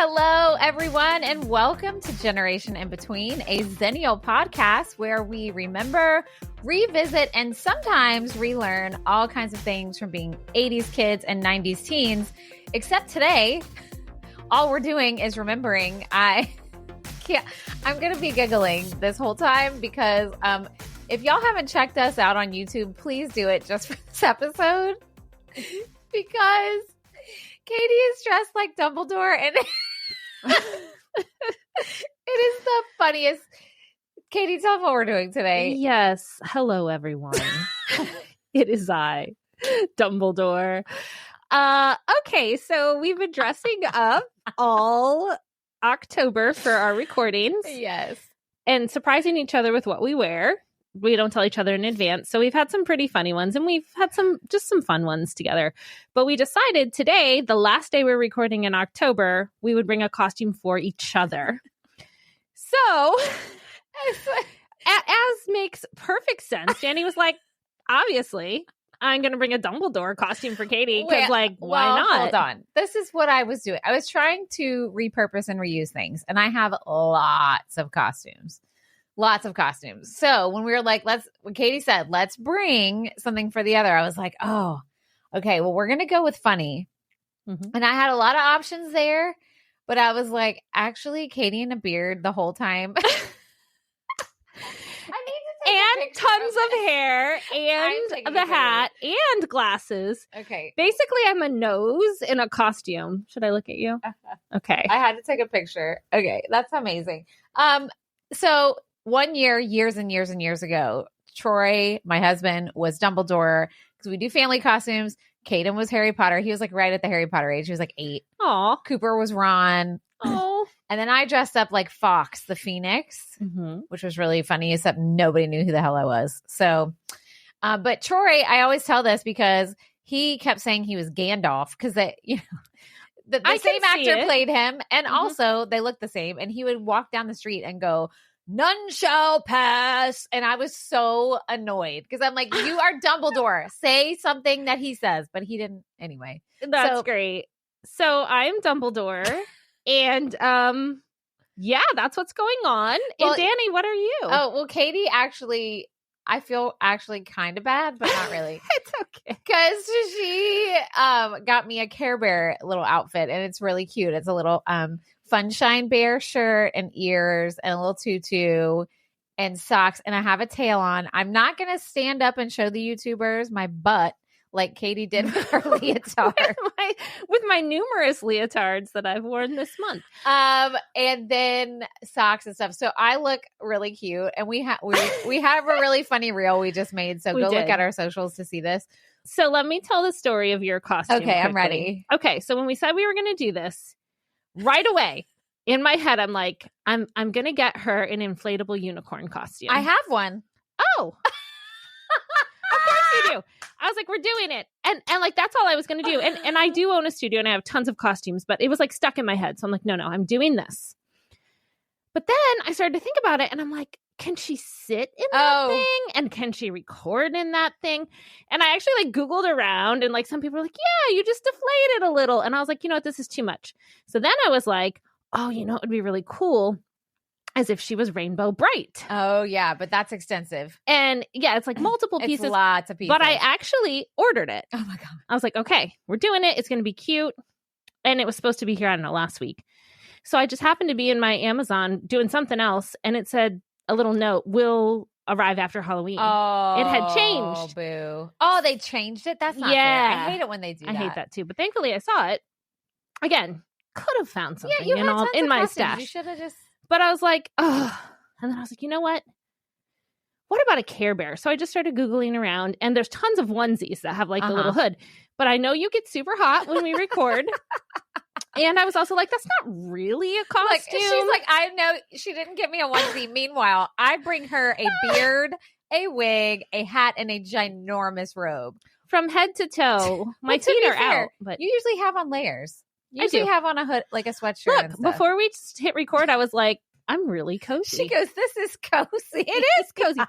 Hello, everyone, and welcome to Generation in Between, a Xennial Podcast where we remember, revisit, and sometimes relearn all kinds of things from being 80s kids and 90s teens. Except today, all we're doing is remembering. I'm going to be giggling this whole time because if y'all haven't checked us out on YouTube, please do it just for this episode because Katie is dressed like Dumbledore and it is the funniest. Katie, tell us what we're doing today. Yes. Hello, everyone. It is I, Dumbledore. Okay, so we've been dressing up all October for our recordings. Yes. And surprising each other with what we wear. We don't tell each other in advance. So we've had some pretty funny ones and we've had some fun ones together. But we decided today, the last day we're recording in October, we would bring a costume for each other. So as makes perfect sense, Danny was like, obviously, I'm going to bring a Dumbledore costume for Katie because why not? Hold on. This is what I was doing. I was trying to repurpose and reuse things. And I have lots of costumes. So when we were like, when Katie said, let's bring something for the other, I was like, oh, okay, well, we're going to go with funny. Mm-hmm. And I had a lot of options there, but I was like, actually, Katie in a beard the whole time. And tons of hair and the hat and glasses. Okay. Basically, I'm a nose in a costume. Should I look at you? Okay. I had to take a picture. Okay. That's amazing. So one year, years and years and years ago, Troy, my husband, was Dumbledore because we do family costumes. Caden was Harry Potter. He was like right at the Harry Potter age. He was like 8. Aw. Cooper was Ron. Oh. And then I dressed up like Fox the Phoenix, which was really funny, except nobody knew who the hell I was. So, but Troy, I always tell this because he kept saying he was Gandalf because the same actor played him. And also they looked the same. And he would walk down the street and go, "None shall pass." And I was so annoyed because I'm like, you are Dumbledore. Say something that he says, but he didn't anyway. That's great. So I'm Dumbledore. And yeah, that's what's going on. Well, and Danny, what are you? Oh, well, Katie actually, I feel actually kind of bad, but not really. It's okay. Because she got me a Care Bear little outfit and it's really cute. It's a little Funshine Bear shirt and ears and a little tutu and socks. And I have a tail on. I'm not going to stand up and show the YouTubers my butt like Katie did with her leotard. with my numerous leotards that I've worn this month. And then socks and stuff. So I look really cute. And we have a really funny reel we just made. So look at our socials to see this. So let me tell the story of your costume. Okay, quickly. I'm ready. Okay, so when we said we were going to do this, right away, in my head, I'm like, I'm going to get her an inflatable unicorn costume. I have one. Oh. Of course you do. I was like, we're doing it. And like, that's all I was going to do. And I do own a studio and I have tons of costumes, but it was like stuck in my head. So I'm like, no, I'm doing this. But then I started to think about it and I'm like, can she sit in that thing? And can she record in that thing? And I actually like Googled around and like some people were like, yeah, you just deflate it a little. And I was like, you know what? This is too much. So then I was like, oh, you know, it would be really cool as if she was rainbow bright. Oh, yeah, but that's extensive. And yeah, it's like multiple pieces. It's lots of pieces. But I actually ordered it. Oh, my God. I was like, okay, we're doing it. It's going to be cute. And it was supposed to be here, I don't know, last week. So I just happened to be in my Amazon doing something else. And it said a little note, will arrive after Halloween. Oh, it had changed. Boo. Oh, they changed it? That's not fair. I hate it when they do that. I hate that too. But thankfully I saw it. Again, could have found something in my stash. You should have just... But I was like, oh. And then I was like, you know what? What about a Care Bear? So I just started Googling around, and there's tons of onesies that have like the little hood. But I know you get super hot when we record. And I was also like, that's not really a costume. She's like, I know she didn't give me a onesie. Meanwhile, I bring her a beard, a wig, a hat, and a ginormous robe. From head to toe. My feet are out. But you usually have on layers. You usually have on a hood, like a sweatshirt. Look, and stuff. Before we hit record, I was like, I'm really cozy. She goes, this is cozy. It is cozy.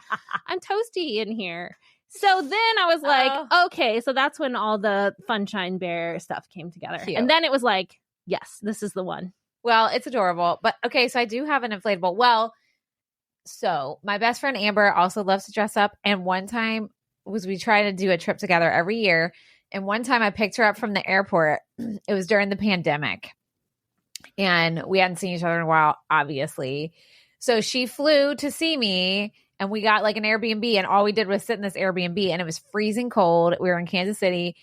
I'm toasty in here. So then I was like, okay, so that's when all the Funshine Bear stuff came together. Cute. And then it was like, yes, this is the one. Well, it's adorable. But okay, so I do have an inflatable. Well, so my best friend Amber also loves to dress up. And one time we try to do a trip together every year. And one time I picked her up from the airport. It was during the pandemic. And we hadn't seen each other in a while, obviously. So she flew to see me and we got like an Airbnb and all we did was sit in this Airbnb and it was freezing cold. We were in Kansas City.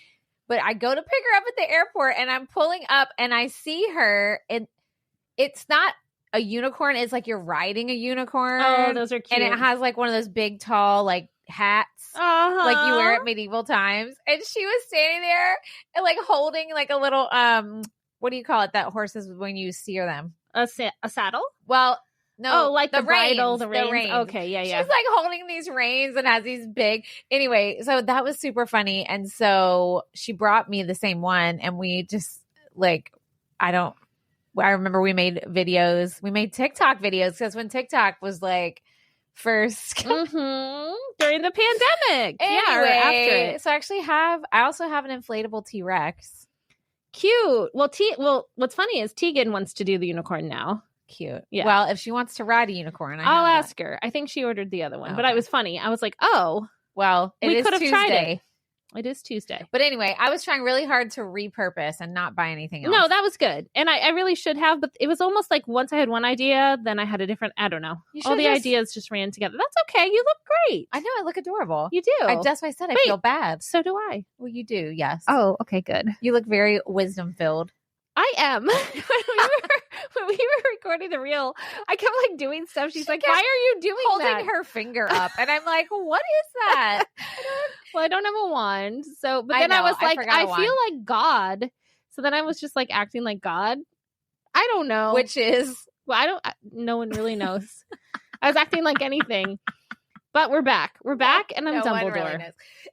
But I go to pick her up at the airport and I'm pulling up and I see her and it's not a unicorn. It's like you're riding a unicorn. Oh, those are cute. And it has like one of those big, tall, like hats like you wear at medieval times. And she was standing there and like holding like a little, what do you call it? That horses when you steer them. A saddle? Well, no. Oh, like the reins, bridle, the reins. Okay, yeah. She's like holding these reins and has these big. Anyway, so that was super funny. And so she brought me the same one and we just like, I remember we made videos. We made TikTok videos because when TikTok was like first during the pandemic. Anyway, or after it. So I also have an inflatable T-Rex. Cute. Well, what's funny is Tegan wants to do the unicorn now. Cute. Yeah. Well, if she wants to ride a unicorn, I'll ask her. I think she ordered the other one, but it was funny. I was like, oh, well, we could have tried Tuesday. it. It is Tuesday. But anyway, I was trying really hard to repurpose and not buy anything else. No, that was good. And I really should have, but it was almost like once I had one idea, then I had a different, I don't know. All the ideas just ran together. That's okay. You look great. I know. I look adorable. You do. That's why I said I feel bad. So do I. Well, you do. Yes. Oh, okay, good. You look very wisdom filled. I am. When we were recording the reel, I kept like doing stuff. She's like, why are you doing holding her finger up? And I'm like, what is that? Well, I don't have a wand. So, but then I was like, I feel like God. So then I was just like acting like God. I don't know. Which is? Well, no one really knows. I was acting like anything. But we're back. We're back and I'm Dumbledore. Really knows.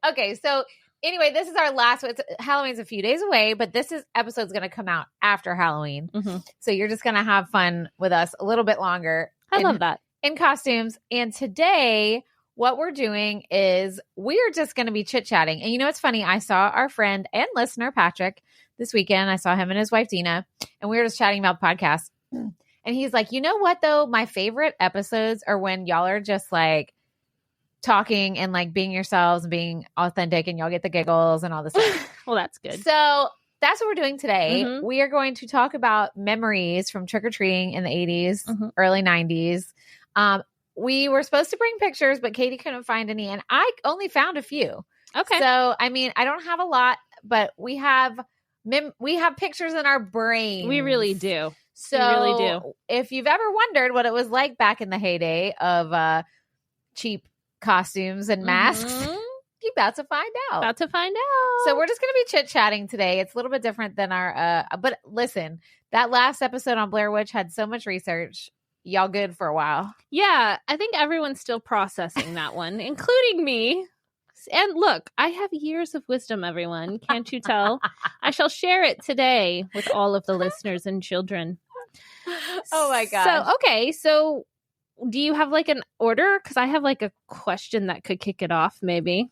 Okay, so anyway, this is our last one. Halloween's a few days away, but this episode's going to come out after Halloween. Mm-hmm. So you're just going to have fun with us a little bit longer. I love that. In costumes. And today, what we're doing is we're just going to be chit-chatting. And you know what's funny? I saw our friend and listener, Patrick, this weekend. I saw him and his wife, Dina, and we were just chatting about the podcast. And he's like, you know what, though? My favorite episodes are when y'all are just like, talking and like being yourselves and being authentic and y'all get the giggles and all this stuff. Well, that's good. So that's what we're doing today. Mm-hmm. We are going to talk about memories from trick-or-treating in the 80s, early 90s. We were supposed to bring pictures, but Katie couldn't find any. And I only found a few. Okay. So, I mean, I don't have a lot, but we have pictures in our brains. We really do. So we really do. If you've ever wondered what it was like back in the heyday of cheap costumes and masks, you're about to find out. So we're just going to be chit-chatting today. It's a little bit different than our but listen, that last episode on Blair Witch had so much research. Y'all good for a while. Yeah, I think everyone's still processing that one, including me. And look, I have years of wisdom, everyone. Can't you tell? I shall share it today with all of the listeners and children. Oh my gosh. So do you have like an order? Because I have like a question that could kick it off, maybe.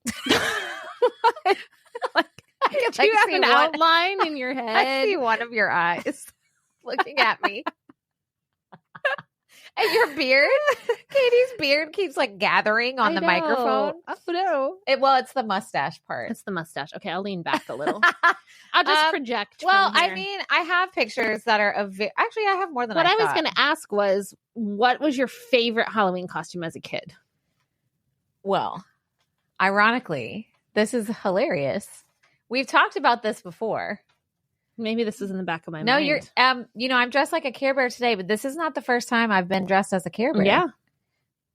Do you have an outline in your head? I see one of your eyes looking at me. And your beard? Katie's beard keeps like gathering on the microphone. Oh, no. It's the mustache part. It's the mustache. Okay, I'll lean back a little. I'll just project. Well, I mean, I have pictures that are actually, I have more than what I was going to ask was, what was your favorite Halloween costume as a kid? Well, ironically, this is hilarious. We've talked about this before. Maybe this is in the back of my mind. No, you're, I'm dressed like a Care Bear today, but this is not the first time I've been dressed as a Care Bear. Yeah.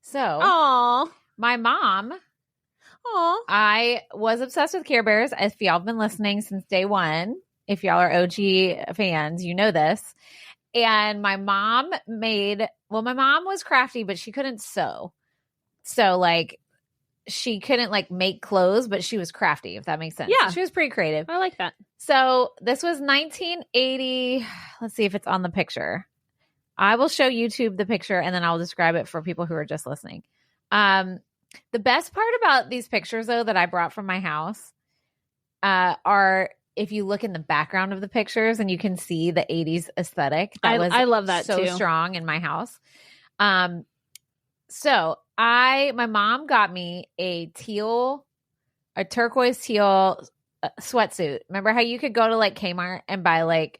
So, my mom, I was obsessed with Care Bears. If y'all have been listening since day one, if y'all are OG fans, you know this. And my mom was crafty, but she couldn't sew. So, like, she couldn't like make clothes, but she was crafty, if that makes sense. Yeah. She was pretty creative. I like that. So this was 1980. Let's see if it's on the picture. I will show YouTube the picture and then I'll describe it for people who are just listening. The best part about these pictures, though, that I brought from my house are if you look in the background of the pictures and you can see the 80s aesthetic, I love that so too. strong in my house. So my mom got me a turquoise teal sweatsuit. Remember how you could go to like Kmart and buy like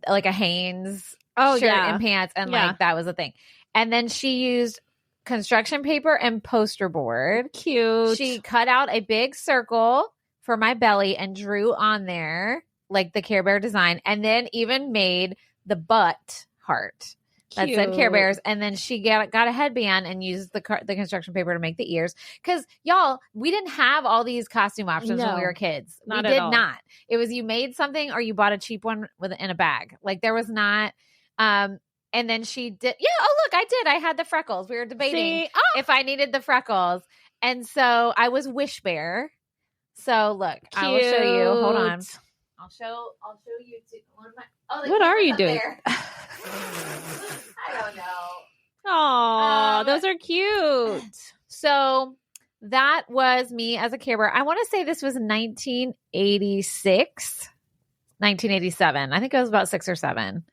a Hanes shirt and pants, and like that was a thing. And then she used construction paper and poster board. Cute. She cut out a big circle for my belly and drew on there like the Care Bear design, and then even made the butt heart that said Care Bears. And then she got a headband and used the construction paper to make the ears. Because y'all, we didn't have all these costume options when we were kids. We did not. It was you made something or you bought a cheap one in a bag. Like there was not. And then she did. Yeah. Oh, look, I did. I had the freckles. We were debating if I needed the freckles. And so I was Wish Bear. So look, Cute. I will show you. Hold on. I'll show you too. What are you doing? I don't know. Oh, those are cute. So that was me as a Care Bear. I want to say this was 1986, 1987. I think I was about 6 or 7.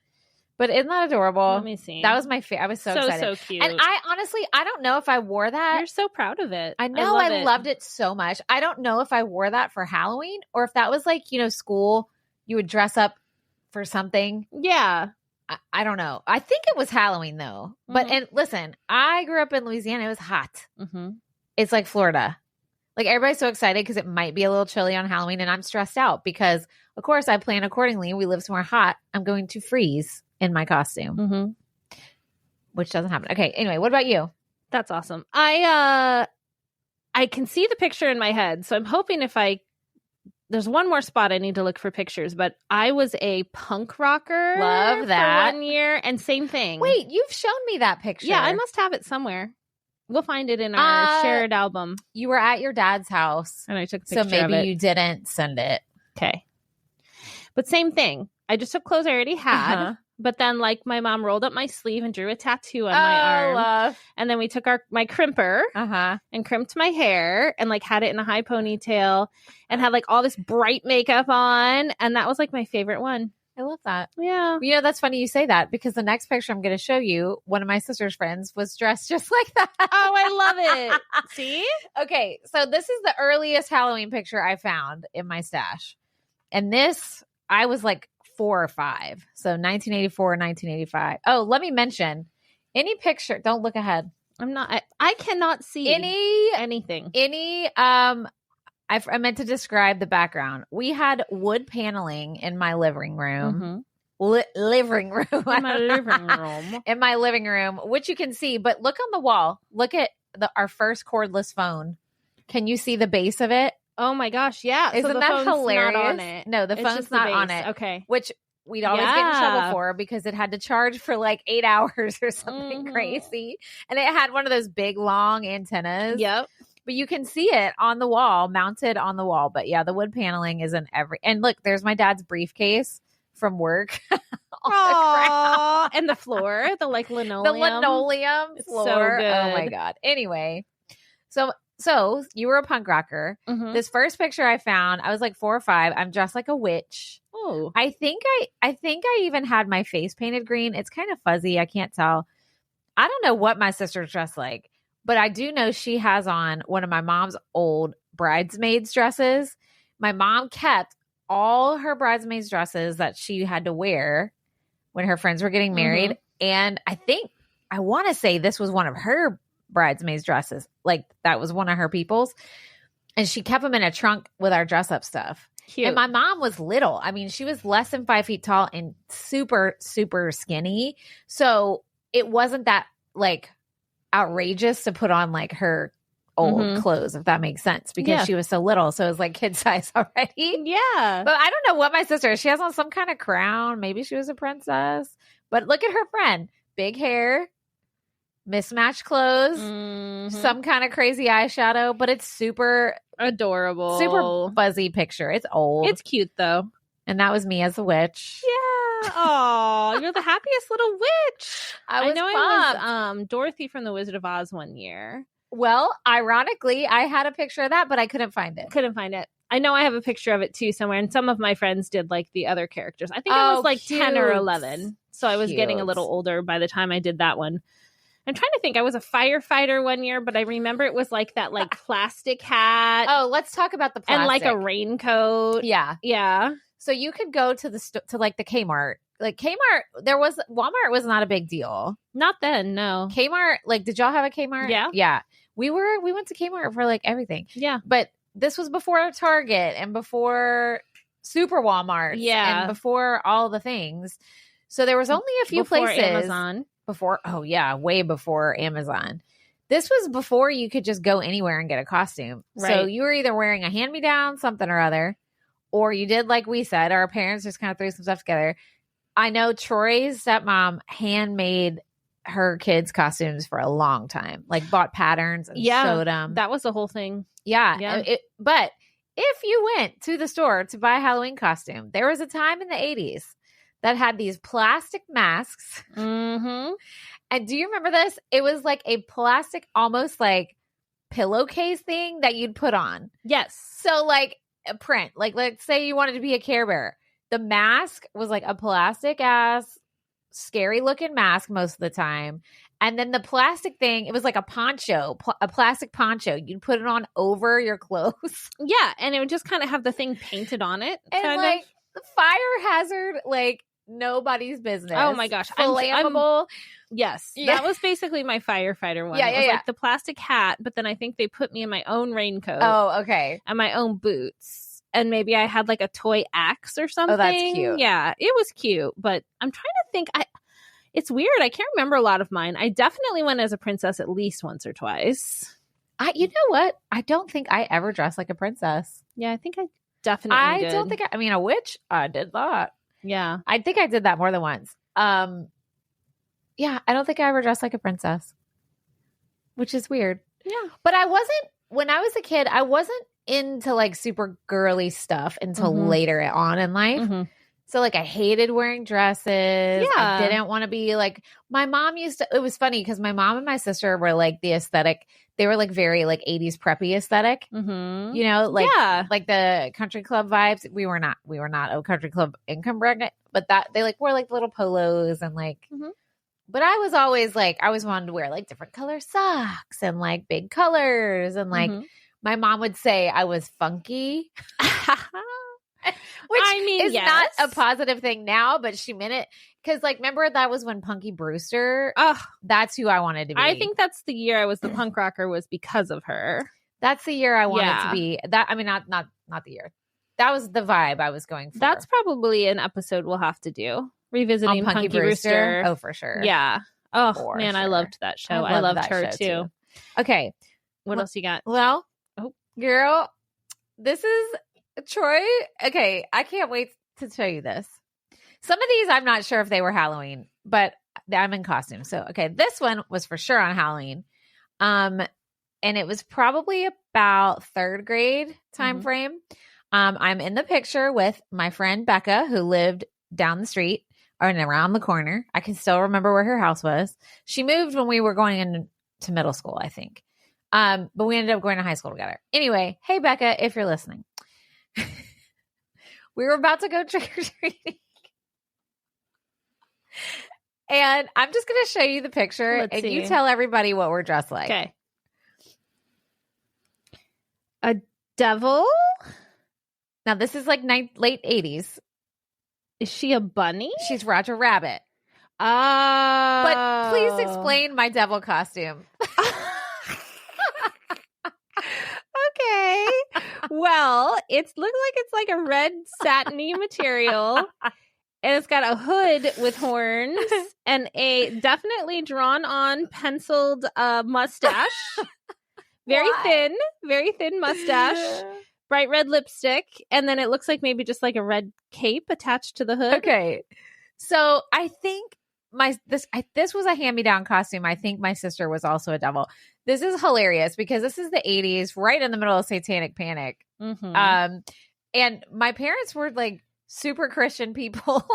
But isn't that adorable? Let me see. That was my favorite. I was so excited. So cute. And I honestly, I don't know if I wore that. You're so proud of it. I know. I loved it so much. I don't know if I wore that for Halloween or if that was like, school, you would dress up for something. Yeah. I don't know. I think it was Halloween though. But and listen, I grew up in Louisiana. It was hot. Mm-hmm. It's like Florida. Like everybody's so excited because it might be a little chilly on Halloween, and I'm stressed out because, of course, I plan accordingly. We live somewhere hot. I'm going to freeze in my costume, which doesn't happen. Okay. Anyway, what about you? That's awesome. I can see the picture in my head, so I'm hoping there's one more spot I need to look for pictures, but I was a punk rocker. Love that. For 1 year, and same thing. Wait, you've shown me that picture. Yeah, I must have it somewhere. We'll find it in our shared album. You were at your dad's house, and I took a picture so maybe of it. you didn't send it. Okay. But same thing. I just took clothes I already had. But then, like, my mom rolled up my sleeve and drew a tattoo on my arm. Love. And then we took my crimper and crimped my hair and, like, had it in a high ponytail and had, like, all this bright makeup on. And that was, like, my favorite one. I love that. Yeah. That's funny you say that because the next picture I'm going to show you, one of my sister's friends was dressed just like that. Oh, I love it. See? Okay. So this is the earliest Halloween picture I found in my stash. And this, I was like 4 or 5. So 1984, 1985. Oh, let me mention any picture. Don't look ahead. I cannot see anything. I meant to describe the background. We had wood paneling in my living room. Living room. In my living room. In my living room, which you can see. But look on the wall. Look at our first cordless phone. Can you see the base of it? Oh my gosh, yeah. Isn't that hilarious? Not on it. No, the phone's not on it. Okay. Which we'd always get in trouble for because it had to charge for like 8 hours or something crazy. And it had one of those big, long antennas. Yep. But you can see it on the wall, mounted on the wall. But yeah, the wood paneling is in and look, there's my dad's briefcase from work. Aww. And the floor, the like linoleum. The linoleum floor. So good. Oh my God. Anyway, so you were a punk rocker. This first picture I found, I was like 4 or 5. I'm dressed like a witch. Oh. I think I even had my face painted green. It's kind of fuzzy. I can't tell. I don't know what my sister's dressed like. But I do know she has on one of my mom's old bridesmaids dresses. My mom kept all her bridesmaids dresses that she had to wear when her friends were getting married. And I want to say this was one of her bridesmaids dresses. Like that was one of her people's. And she kept them in a trunk with our dress up stuff. Cute. And my mom was little. I mean, she was less than 5 feet tall and super, super skinny. So it wasn't that like outrageous to put on like her old clothes, if that makes sense, because she was so little. So it was like kid size already. Yeah. But I don't know what my sister is. She has on some kind of crown. Maybe she was a princess. But look at her friend. Big hair, mismatched clothes, some kind of crazy eyeshadow, but it's super adorable. Super fuzzy picture. It's old. It's cute though. And that was me as a witch. Yeah. Oh, you're the happiest little witch. I know I was Dorothy from The Wizard of Oz one year. Well, ironically, I had a picture of that, but I couldn't find it. I know I have a picture of it too somewhere, and some of my friends did like the other characters. I think I was like 10 or 11, so I was getting a little older by the time I did that one. I'm trying to think. I was a firefighter one year, but I remember it was like that like plastic hat. Oh, let's talk about the plastic. And like a raincoat. Yeah. Yeah. So you could go to to like the Kmart. Like Kmart, Walmart was not a big deal. Not then, no. Kmart, like, did y'all have a Kmart? Yeah. Yeah. We went to Kmart for like everything. Yeah. But this was before Target and before Super Walmart. Yeah. And before all the things. So there was only a few Before places. Amazon. Way before Amazon. This was before you could just go anywhere and get a costume. Right. So you were either wearing a hand-me-down, something or other, or you did like we said, our parents just kind of threw some stuff together. I know Troy's stepmom handmade her kids' costumes for a long time, like bought patterns and sewed them. That was the whole thing. Yeah. But if you went to the store to buy a Halloween costume, there was a time in the 80s that had these plastic masks. Mm-hmm. And do you remember this? It was like a plastic, almost like pillowcase thing that you'd put on. Yes. So like a print, like let's say you wanted to be a Care Bear. The mask was like a plastic ass, scary looking mask most of the time. And then the plastic thing, it was like a poncho, a plastic poncho. You'd put it on over your clothes. Yeah. And it would just kind of have the thing painted on it. And like the fire hazard, like nobody's business. Oh my gosh. Flammable. Yes. Yeah. That was basically my firefighter one. Yeah, it was yeah. like the plastic hat, but then I think they put me in my own raincoat. Oh, okay. And my own boots. And maybe I had like a toy axe or something. Oh, that's cute. Yeah, it was cute. But I'm trying to think. It's weird. I can't remember a lot of mine. I definitely went as a princess at least once or twice. You know what? I don't think I ever dressed like a princess. Yeah, I think I definitely did. Don't think I mean, a witch? I did that. Yeah. I think I did that more than once. Yeah, I don't think I ever dressed like a princess, which is weird. Yeah. But when I was a kid, I wasn't into like super girly stuff until later on in life. Mm-hmm. So like I hated wearing dresses. Yeah. I didn't want to be like, my mom used to, it was funny because my mom and my sister were like the aesthetic. They were like very like 80s preppy aesthetic, you know, like the country club vibes. We were not a country club income bracket, but that they like wore like little polos and like, but I was always like, I always wanted to wear like different color socks and like big colors and like, my mom would say I was funky, which is not a positive thing now, but she meant it. Because, like, remember that was when Punky Brewster, that's who I wanted to be. I think that's the year I was the punk rocker was because of her. That's the year I wanted to be. That I mean, not the year. That was the vibe I was going for. That's probably an episode we'll have to do. Revisiting Punky Brewster. Oh, for sure. Yeah. Oh, man, I loved that show. I loved her, too. Okay. What else you got? Well, girl, this is Troy. Okay, I can't wait to show you this. Some of these I'm not sure if they were Halloween, but I'm in costume. So, okay, this one was for sure on Halloween. And it was probably about third grade time frame. I'm in the picture with my friend Becca, who lived down the street and around the corner. I can still remember where her house was. She moved when we were going into middle school, I think. But we ended up going to high school together. Anyway, hey, Becca, if you're listening. We were about to go trick-or-treating. And I'm just going to show you the picture and you tell everybody what we're dressed like. Okay. A devil? Now, this is like late 80s. Is she a bunny? She's Roger Rabbit. Oh. But please explain my devil costume. Okay. Well, it looks like it's like a red satiny material. And it's got a hood with horns and a definitely drawn on penciled mustache. Very thin mustache. Bright red lipstick. And then it looks like maybe just like a red cape attached to the hood. Okay. So I think this was a hand-me-down costume. I think my sister was also a devil. This is hilarious because this is the 80s, right in the middle of Satanic Panic. And my parents were like super Christian people.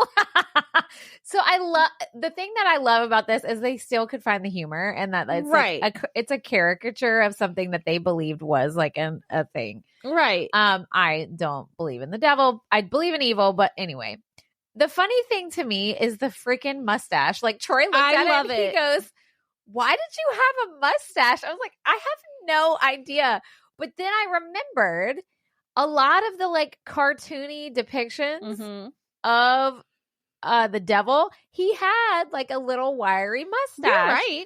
So I love the thing that I love about this is they still could find the humor, and that it's Right. like it's a caricature of something that they believed was like a thing. Right. I don't believe in the devil. I believe in evil, but anyway. The funny thing to me is the freaking mustache. Like Troy looked at it and he goes, "Why did you have a mustache?" I was like, I have no idea. But then I remembered a lot of the like cartoony depictions of the devil. He had like a little wiry mustache. You're right.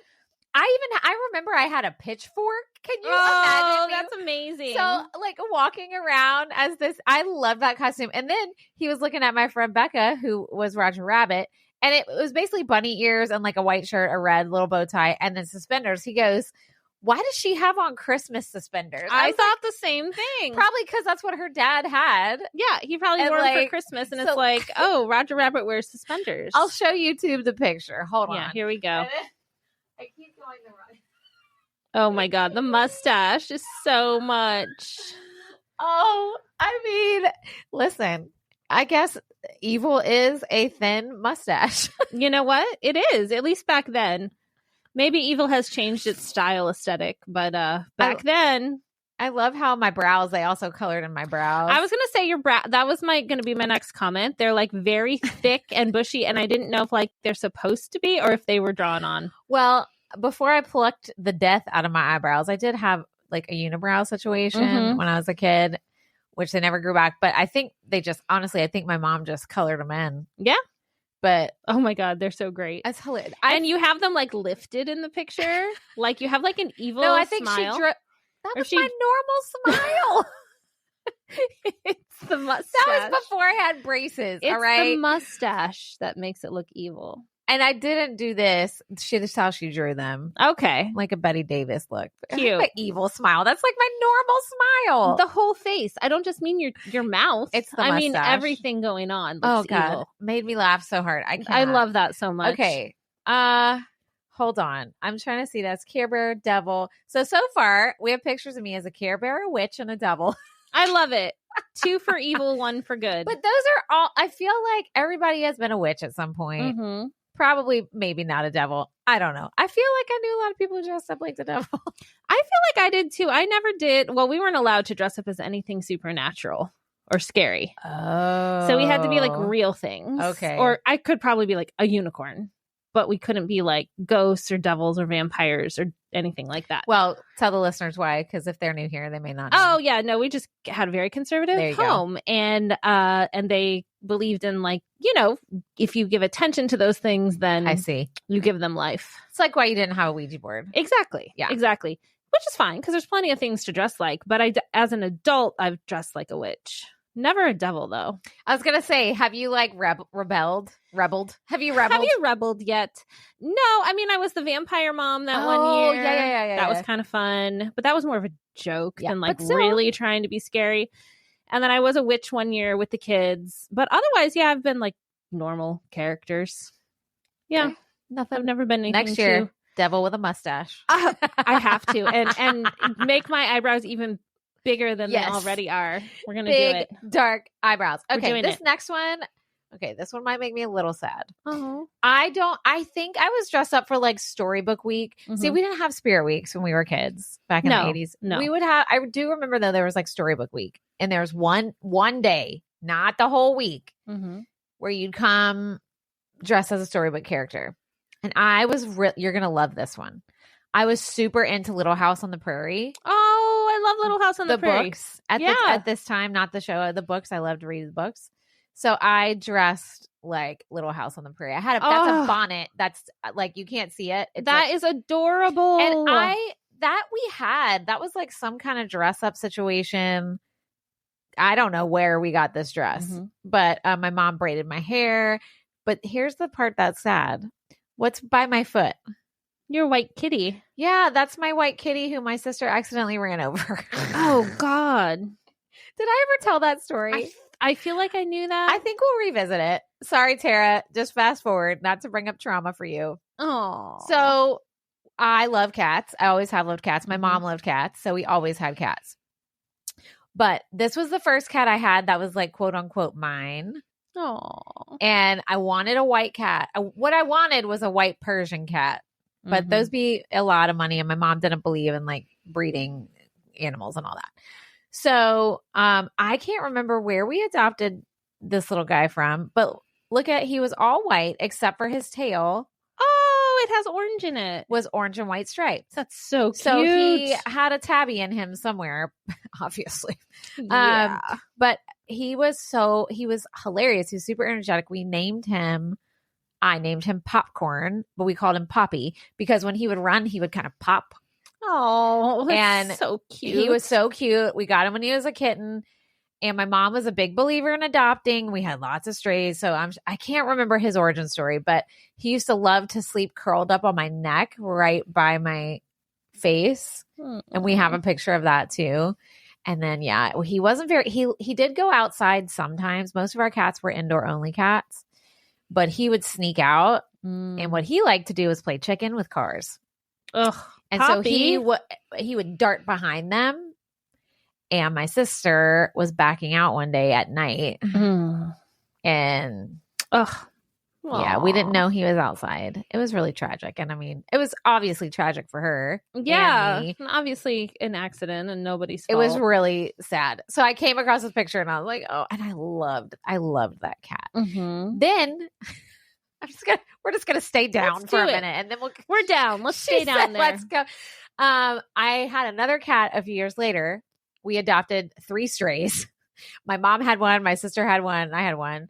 I remember I had a pitchfork. Can you imagine? That's amazing. So like walking around as this, I love that costume. And then he was looking at my friend Becca, who was Roger Rabbit, and it was basically bunny ears and like a white shirt, a red little bow tie, and then suspenders. He goes, "Why does she have on Christmas suspenders?" I thought the same thing. Probably because that's what her dad had. Yeah, he probably wore them for Christmas, and it's like, oh, Roger Rabbit wears suspenders. I'll show YouTube the picture. Hold on. Yeah, here we go. I keep going the wrong. Oh my God, the mustache is so much. Oh, I mean, listen, I guess evil is a thin mustache. You know what? It is, at least back then. Maybe evil has changed its style aesthetic, but back then. I love how my brows, they also colored in my brows. I was going to say your brow, that was going to be my next comment. They're like very thick and bushy, and I didn't know if like they're supposed to be or if they were drawn on. Well, before I plucked the death out of my eyebrows, I did have like a unibrow situation when I was a kid, which they never grew back. But I think they just, honestly, I think my mom just colored them in. Yeah. But oh my God, they're so great. That's hilarious. And you have them like lifted in the picture. Like you have like an evil No, I think smile. That was my normal smile. It's the mustache. That was before I had braces. It's all right. The mustache that makes it look evil. And I didn't do this. This is how she drew them. Okay. Like a Betty Davis look. Cute. Like evil smile. That's like my normal smile. The whole face. I don't just mean your mouth. It's the mustache. I mean everything going on looks oh God. evil. Made me laugh so hard. I love that so much. Okay. Hold on. I'm trying to see. That's Care Bear, devil. So far, we have pictures of me as a Care Bear, a witch, and a devil. I love it. 2 for evil, 1 for good. But those are all, I feel like everybody has been a witch at some point. Probably, maybe not a devil. I don't know. I feel like I knew a lot of people who dressed up like the devil. I feel like I did too. I never did. Well, we weren't allowed to dress up as anything supernatural or scary. Oh. So we had to be like real things. Okay. Or I could probably be like a unicorn, but we couldn't be like ghosts or devils or vampires or anything like that. Well, tell the listeners why, because if they're new here, they may not know. Oh yeah, no, we just had a very conservative home, and they believed in like, you know, if you give attention to those things, then I see you give them life. It's like why you didn't have a Ouija board. Exactly. Yeah. Exactly. Which is fine because there's plenty of things to dress like. But as an adult, I've dressed like a witch. Never a devil, though. I was going to say, have you like rebelled? Have you rebelled? Have you rebelled yet? No. I mean, I was the vampire mom that 1 year. Yeah. That was kind of fun. But that was more of a joke than like still, really trying to be scary. And then I was a witch 1 year with the kids. But otherwise, yeah, I've been like normal characters. Yeah. Okay. Nothing. I've never been anything Next year, devil with a mustache. I have to. And make my eyebrows even bigger than they already are. We're gonna do it. Dark eyebrows. Okay, this it. next one. Okay, this one might make me a little sad. Oh, I think I was dressed up for like Storybook Week. See, we didn't have Spirit Weeks when we were kids back in the 80s. No, we would have. I do remember though there was like Storybook Week, and there was one day, not the whole week, where you'd come dressed as a storybook character, and I was. You're gonna love this one. I was super into Little House on the Prairie. Oh, I love Little House on the Prairie. Books at this time, not the show. The books. I loved to read the books. So I dressed like Little House on the Prairie. I had that's a bonnet. That's like you can't see it. It's that is adorable. And that was like some kind of dress up situation. I don't know where we got this dress, but my mom braided my hair. But here's the part that's sad. What's by my foot? Your white kitty. Yeah, that's my white kitty who my sister accidentally ran over. Oh, God. Did I ever tell that story? I feel like I knew that. I think we'll revisit it. Sorry, Tara. Just fast forward, not to bring up trauma for you. Oh. So I love cats. I always have loved cats. My mom loved cats, so we always had cats. But this was the first cat I had that was like, quote unquote, mine. Oh. And I wanted a white cat. What I wanted was a white Persian cat. But those be a lot of money. And my mom didn't believe in like breeding animals and all that. So I can't remember where we adopted this little guy from. But look at, he was all white except for his tail. Oh, it has orange in it. Was orange and white stripes. That's so cute. So he had a tabby in him somewhere, obviously. Yeah. But he was hilarious. He was super energetic. I named him Popcorn, but we called him Poppy because when he would run, he would kind of pop. Oh, that's and so cute. He was so cute. We got him when he was a kitten. And my mom was a big believer in adopting. We had lots of strays. So I can't remember his origin story, but he used to love to sleep curled up on my neck right by my face. And we have a picture of that too. And then, yeah, he wasn't he did go outside sometimes. Most of our cats were indoor only cats, but he would sneak out. And what he liked to do was play chicken with cars. Ugh, and Poppy. So he would dart behind them. And my sister was backing out one day at night. And yeah, we didn't know he was outside. It was really tragic. And I mean, it was obviously tragic for her. Yeah. And me. Obviously an accident and nobody's fault. It was really sad. So I came across this picture and I was like, oh, and I loved that cat. Then we're just gonna stay down for a minute, and then we're down. Let's stay down there. Let's go. I had another cat a few years later. We adopted 3 strays. My mom had one, my sister had one, and I had one.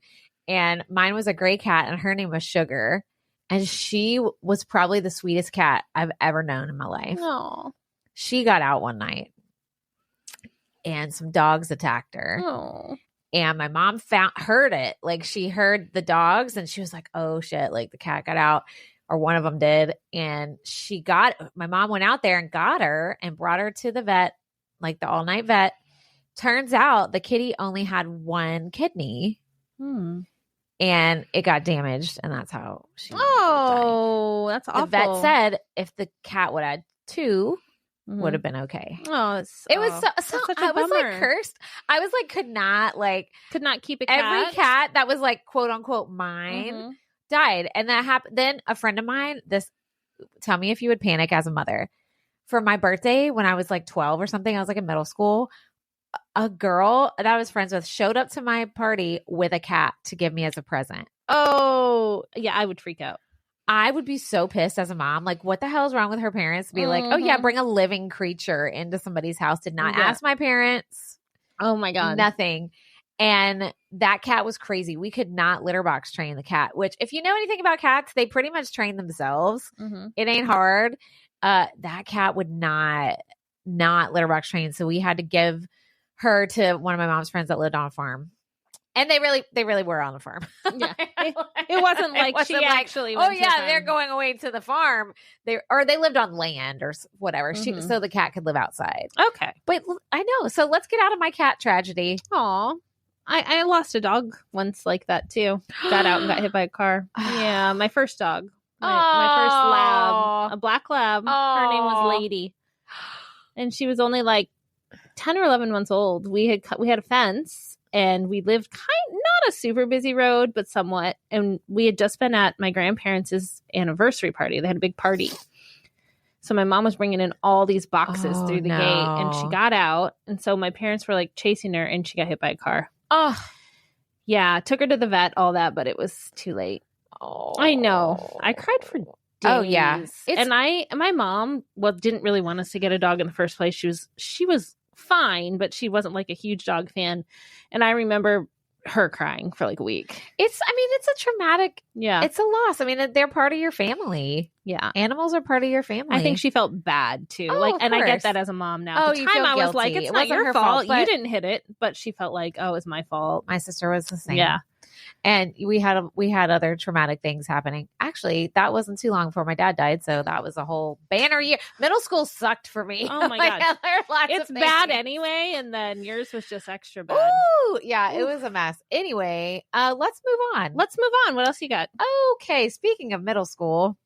And mine was a gray cat, and her name was Sugar. And she was probably the sweetest cat I've ever known in my life. Oh. She got out one night, and some dogs attacked her. Oh. And my mom heard it. Like, she heard the dogs, and she was like, oh, shit, like the cat got out. Or one of them did. And my mom went out there and got her and brought her to the vet. Like the all-night vet. Turns out the kitty only had 1 kidney. And it got damaged. And that's how she died. That's awful. The vet said if the cat would add 2, would have been okay. Oh, it was so I was like cursed. I was like, could not keep a cat. Every cat that was like quote unquote mine died. And that happened. Then a friend of mine, tell me if you would panic as a mother. For my birthday, when I was like 12 or something, I was like in middle school, a girl that I was friends with showed up to my party with a cat to give me as a present. Oh, yeah, I would freak out. I would be so pissed as a mom. Like, what the hell is wrong with her parents to be like, oh yeah, bring a living creature into somebody's house. Did not ask my parents. Oh my God. Nothing. And that cat was crazy. We could not litter box train the cat, which if you know anything about cats, they pretty much train themselves. It ain't hard. That cat would not litter box train. So we had to give her to one of my mom's friends that lived on a farm. And they really were on the farm. Yeah. It wasn't like she actually went oh yeah, they're going away to the farm. They lived on land or whatever. So the cat could live outside. Okay. But I know. So let's get out of my cat tragedy. Aw. I lost a dog once like that too. Got out and got hit by a car. Yeah, my first dog. My first lab. A black lab. Her name was Lady. And she was only like 10 or 11 months old. We had a fence. And we lived not a super busy road, but somewhat. And we had just been at my grandparents' anniversary party. They had a big party. So my mom was bringing in all these boxes through the gate. And she got out. And so my parents were like chasing her and she got hit by a car. Oh. Yeah. Took her to the vet, all that, but it was too late. Oh. I know. I cried for days. Oh, yeah. And my mom didn't really want us to get a dog in the first place. She was fine, but she wasn't like a huge dog fan. And I remember her crying for like a week. It's a traumatic. Yeah. It's a loss. I mean, they're part of your family. Yeah. Animals are part of your family. I think she felt bad too. And I get that as a mom now. At the time I was like, it's not your fault. You didn't hit it. But she felt like, oh, it's my fault. My sister was the same. Yeah. And we had other traumatic things happening. Actually, that wasn't too long before my dad died. So that was a whole banner year. Middle school sucked for me. Oh my God. It's bad anyway. And then yours was just extra bad. Ooh, yeah, it was a mess. Anyway, let's move on. What else you got? Okay. Speaking of middle school.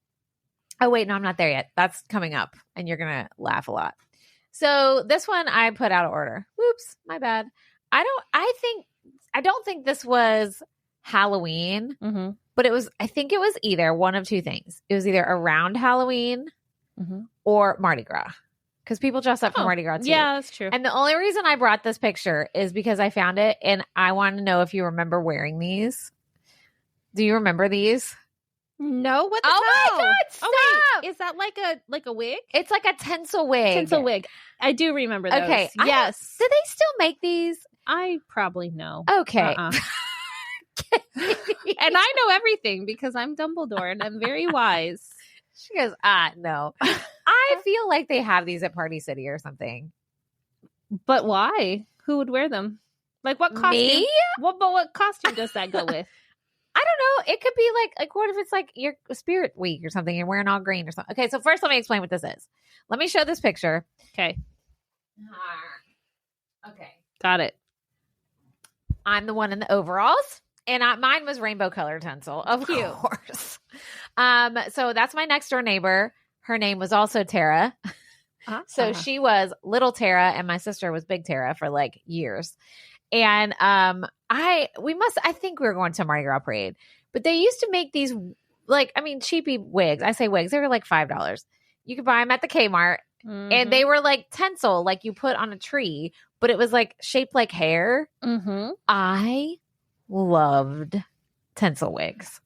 Oh, wait, no, I'm not there yet. That's coming up. And you're going to laugh a lot. So this one I put out of order. Whoops, my bad. I don't think this was Halloween, but I think it was either one of two things. It was either around Halloween or Mardi Gras. Because people dress up for Mardi Gras too. Yeah, that's true. And the only reason I brought this picture is because I found it and I want to know if you remember wearing these. Do you remember these? No, what the hell? Oh my God, stop! Oh, wait. Is that like a wig? It's like a tinsel wig. Tinsel wig. I do remember those. Okay. Yes. Do they still make these? I probably know. Okay. And I know everything because I'm Dumbledore and I'm very wise. She goes, no. I feel like they have these at Party City or something. But why? Who would wear them? Like what costume? Me? What costume does that go with? I don't know. It could be like what if it's like your Spirit Week or something? You're wearing all green or something. Okay, so first let me explain what this is. Let me show this picture. Okay. Okay. Got it. I'm the one in the overalls. And mine was rainbow colored tinsel, of course. So that's my next door neighbor. Her name was also Tara. So she was little Tara and my sister was big Tara for like years. And I think we were going to a Mardi Gras parade, but they used to make these cheapy wigs. I say wigs. They were like $5. You could buy them at the Kmart and they were like tinsel, like you put on a tree, but it was like shaped like hair. I loved tinsel wigs.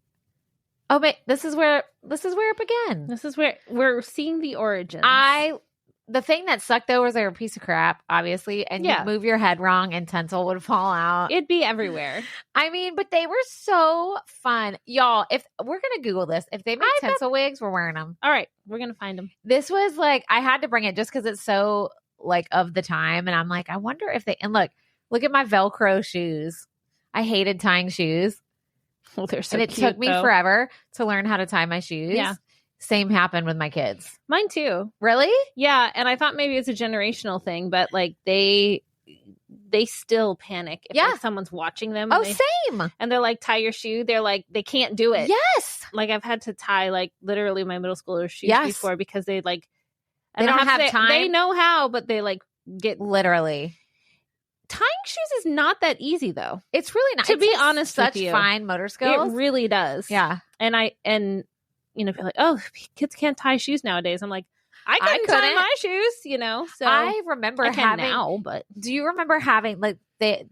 Oh, but this is where it began. This is where we're seeing the origins. The thing that sucked though was they were a piece of crap, obviously, and you'd move your head wrong and tinsel would fall out. It'd be everywhere. I mean, but they were so fun. Y'all, if we're going to Google this, if they make tinsel wigs, we're wearing them. All right. We're going to find them. This was like, I had to bring it just because it's so like of the time. And I'm like, I wonder if and look at my Velcro shoes. I hated tying shoes. Well, they're so cute. And it took me forever to learn how to tie my shoes. Yeah. Same happened with my kids. Mine too. Really? Yeah. And I thought maybe it's a generational thing, but like they still panic if like, someone's watching them. Same. And they're like, tie your shoe. They're like, they can't do it. Yes. Like I've had to tie like literally my middle schooler's shoes before because they like, they don't have time. They know how, but they like get literally. Tying shoes is not that easy though. It's really not. To be honest such with you. Fine motor skills. It really does. Yeah. And you know, if you're like, oh, kids can't tie shoes nowadays. I'm like, I couldn't tie my shoes, you know. So I remember having now, but do you remember having like they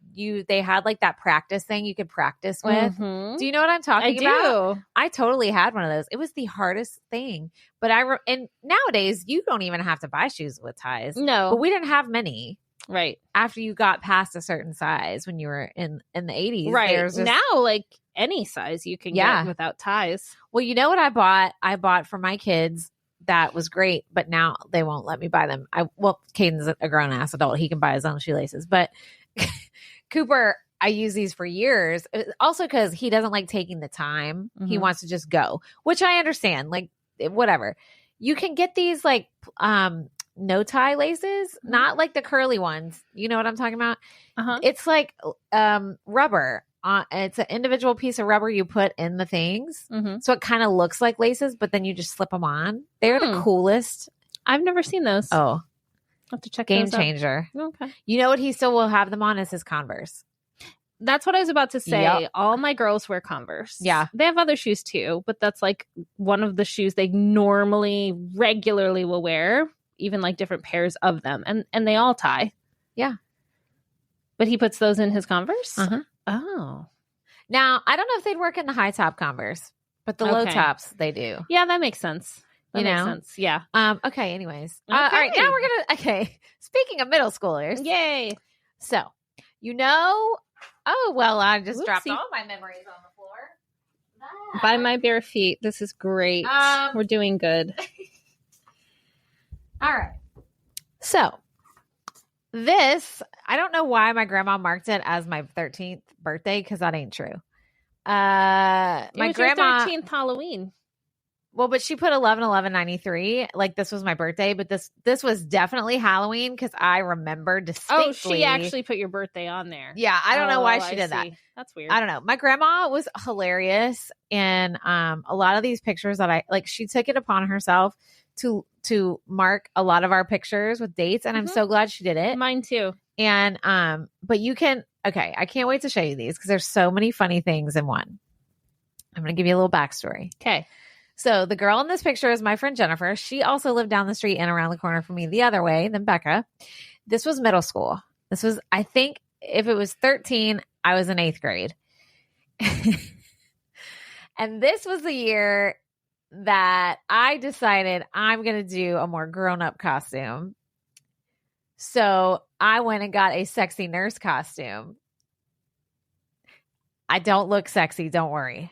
had like that practice thing you could practice with? Do you know what I'm talking about? I totally had one of those. It was the hardest thing. But and nowadays you don't even have to buy shoes with ties. No. But we didn't have many. Right. After you got past a certain size when you were in the 80s. Right. Now, like any size you can get without ties. Well, you know what I bought? I bought for my kids. That was great. But now they won't let me buy them. Caden's a grown ass adult. He can buy his own shoelaces. But Cooper, I use these for years. Also because he doesn't like taking the time. He wants to just go, which I understand. Like whatever. You can get these like no tie laces, not like the curly ones. You know what I'm talking about? It's like rubber. It's an individual piece of rubber you put in the things. So it kind of looks like laces, but then you just slip them on. They're the coolest. I've never seen those. Oh. I'll have to check Game those out. changer. Okay. You know what he still will have them on is his Converse. That's what I was about to say. Yep. All my girls wear Converse. Yeah. They have other shoes too, but that's like one of the shoes they regularly will wear. Even like different pairs of them, and they all tie. Yeah, but he puts those in his Converse. Oh, now I don't know if they'd work in the high top Converse, but the low tops they do. Yeah, that makes sense. That makes sense. Yeah. Okay. Anyways, all right. Now we're gonna. Okay. Speaking of middle schoolers, yay! So oh well, I just dropped all my memories on the floor. By my bare feet. This is great. We're doing good. All right. So this, I don't know why my grandma marked it as my 13th birthday because that ain't true. My grandma, your 13th Halloween. Well, but she put 11/11/93. Like this was my birthday, but this was definitely Halloween because I remember distinctly. Oh, she actually put your birthday on there. Yeah, I don't know why she did that. That's weird. I don't know. My grandma was hilarious, and a lot of these pictures that she took it upon herself to mark a lot of our pictures with dates, and I'm so glad she did it. Mine too. And but you can Okay, I can't wait to show you these because there's so many funny things in one. I'm going to give you a little backstory. Okay. So the girl in this picture is my friend Jennifer. She also lived down the street and around the corner from me the other way than Becca. This was middle school. This was, I think, if it was 13, I was in 8th grade. And this was the year that I decided I'm going to do a more grown-up costume. So I went and got a sexy nurse costume. I don't look sexy. Don't worry.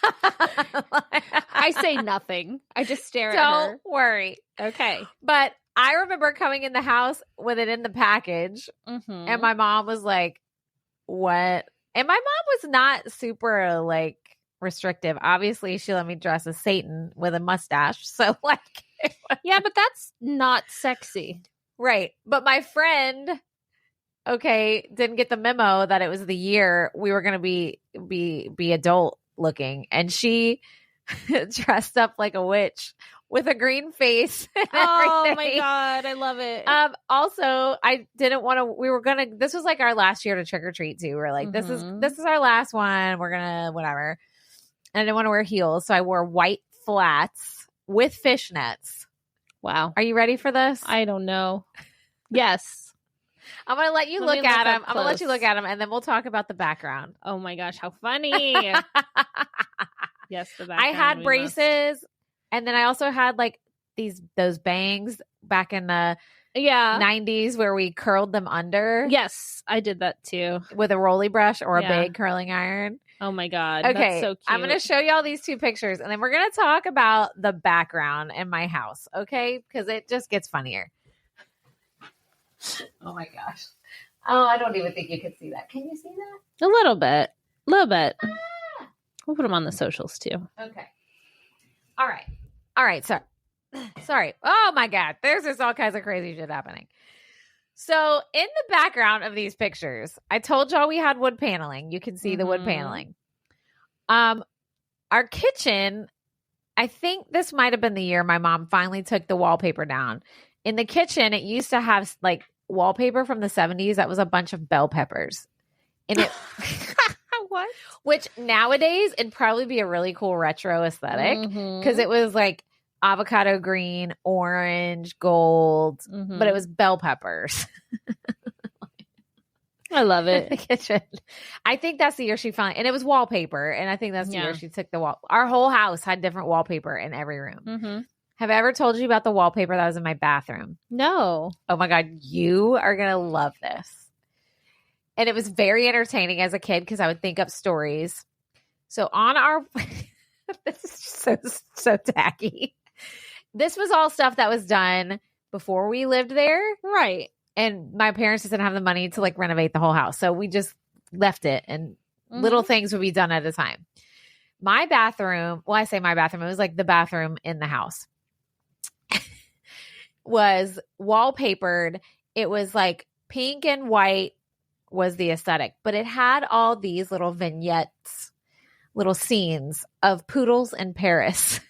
I say nothing. I just stare at her. Don't worry. Okay. But I remember coming in the house with it in the package. Mm-hmm. And my mom was like, what? And my mom was not super like restrictive. Obviously, she let me dress as Satan with a mustache. So like, yeah, but that's not sexy. Right. But my friend, okay, didn't get the memo that it was the year we were going to be adult looking. And she dressed up like a witch with a green face and Oh everything. my God. I love it. Also, I didn't want to, this was like our last year to trick or treat too. We were like, this is our last one. We're going to, whatever. And I didn't want to wear heels. So I wore white flats with fishnets. Wow. Are you ready for this? I don't know. Yes. I'm going to let you look at them. I'm going to let you look at them and then we'll talk about the background. Oh my gosh. How funny. Yes. The background. I had braces and then I also had like those bangs back in the 90s where we curled them under. Yes. I did that too. With a rolly brush or a big curling iron. Oh my God. Okay. That's so cute. I'm going to show you all these 2 pictures and then we're going to talk about the background in my house. Okay. Because it just gets funnier. Oh my gosh. Oh, I don't even think you could see that. Can you see that? A little bit. A little bit. We'll put them on the socials too. Okay. All right. Sorry. Oh my God. There's just all kinds of crazy shit happening. So in the background of these pictures, I told y'all we had wood paneling. You can see the wood paneling. Our kitchen, I think this might have been the year my mom finally took the wallpaper down. In the kitchen, it used to have like wallpaper from the 70s that was a bunch of bell peppers. And it What? Which nowadays it'd probably be a really cool retro aesthetic because it was like avocado green, orange, gold, but it was bell peppers. I love In it. the kitchen. I think that's the year she finally, and it was wallpaper. And I think that's the year she took the Our whole house had different wallpaper in every room. Have I ever told you about the wallpaper that was in my bathroom? No. Oh my God. You are going to love this. And it was very entertaining as a kid because I would think up stories. So on our, this is so tacky. This was all stuff that was done before we lived there. Right. And my parents just didn't have the money to like renovate the whole house. So we just left it and little things would be done at a time. My bathroom, well, I say my bathroom, it was like the bathroom in the house, was wallpapered. It was like pink and white was the aesthetic, but it had all these little vignettes, little scenes of poodles in Paris.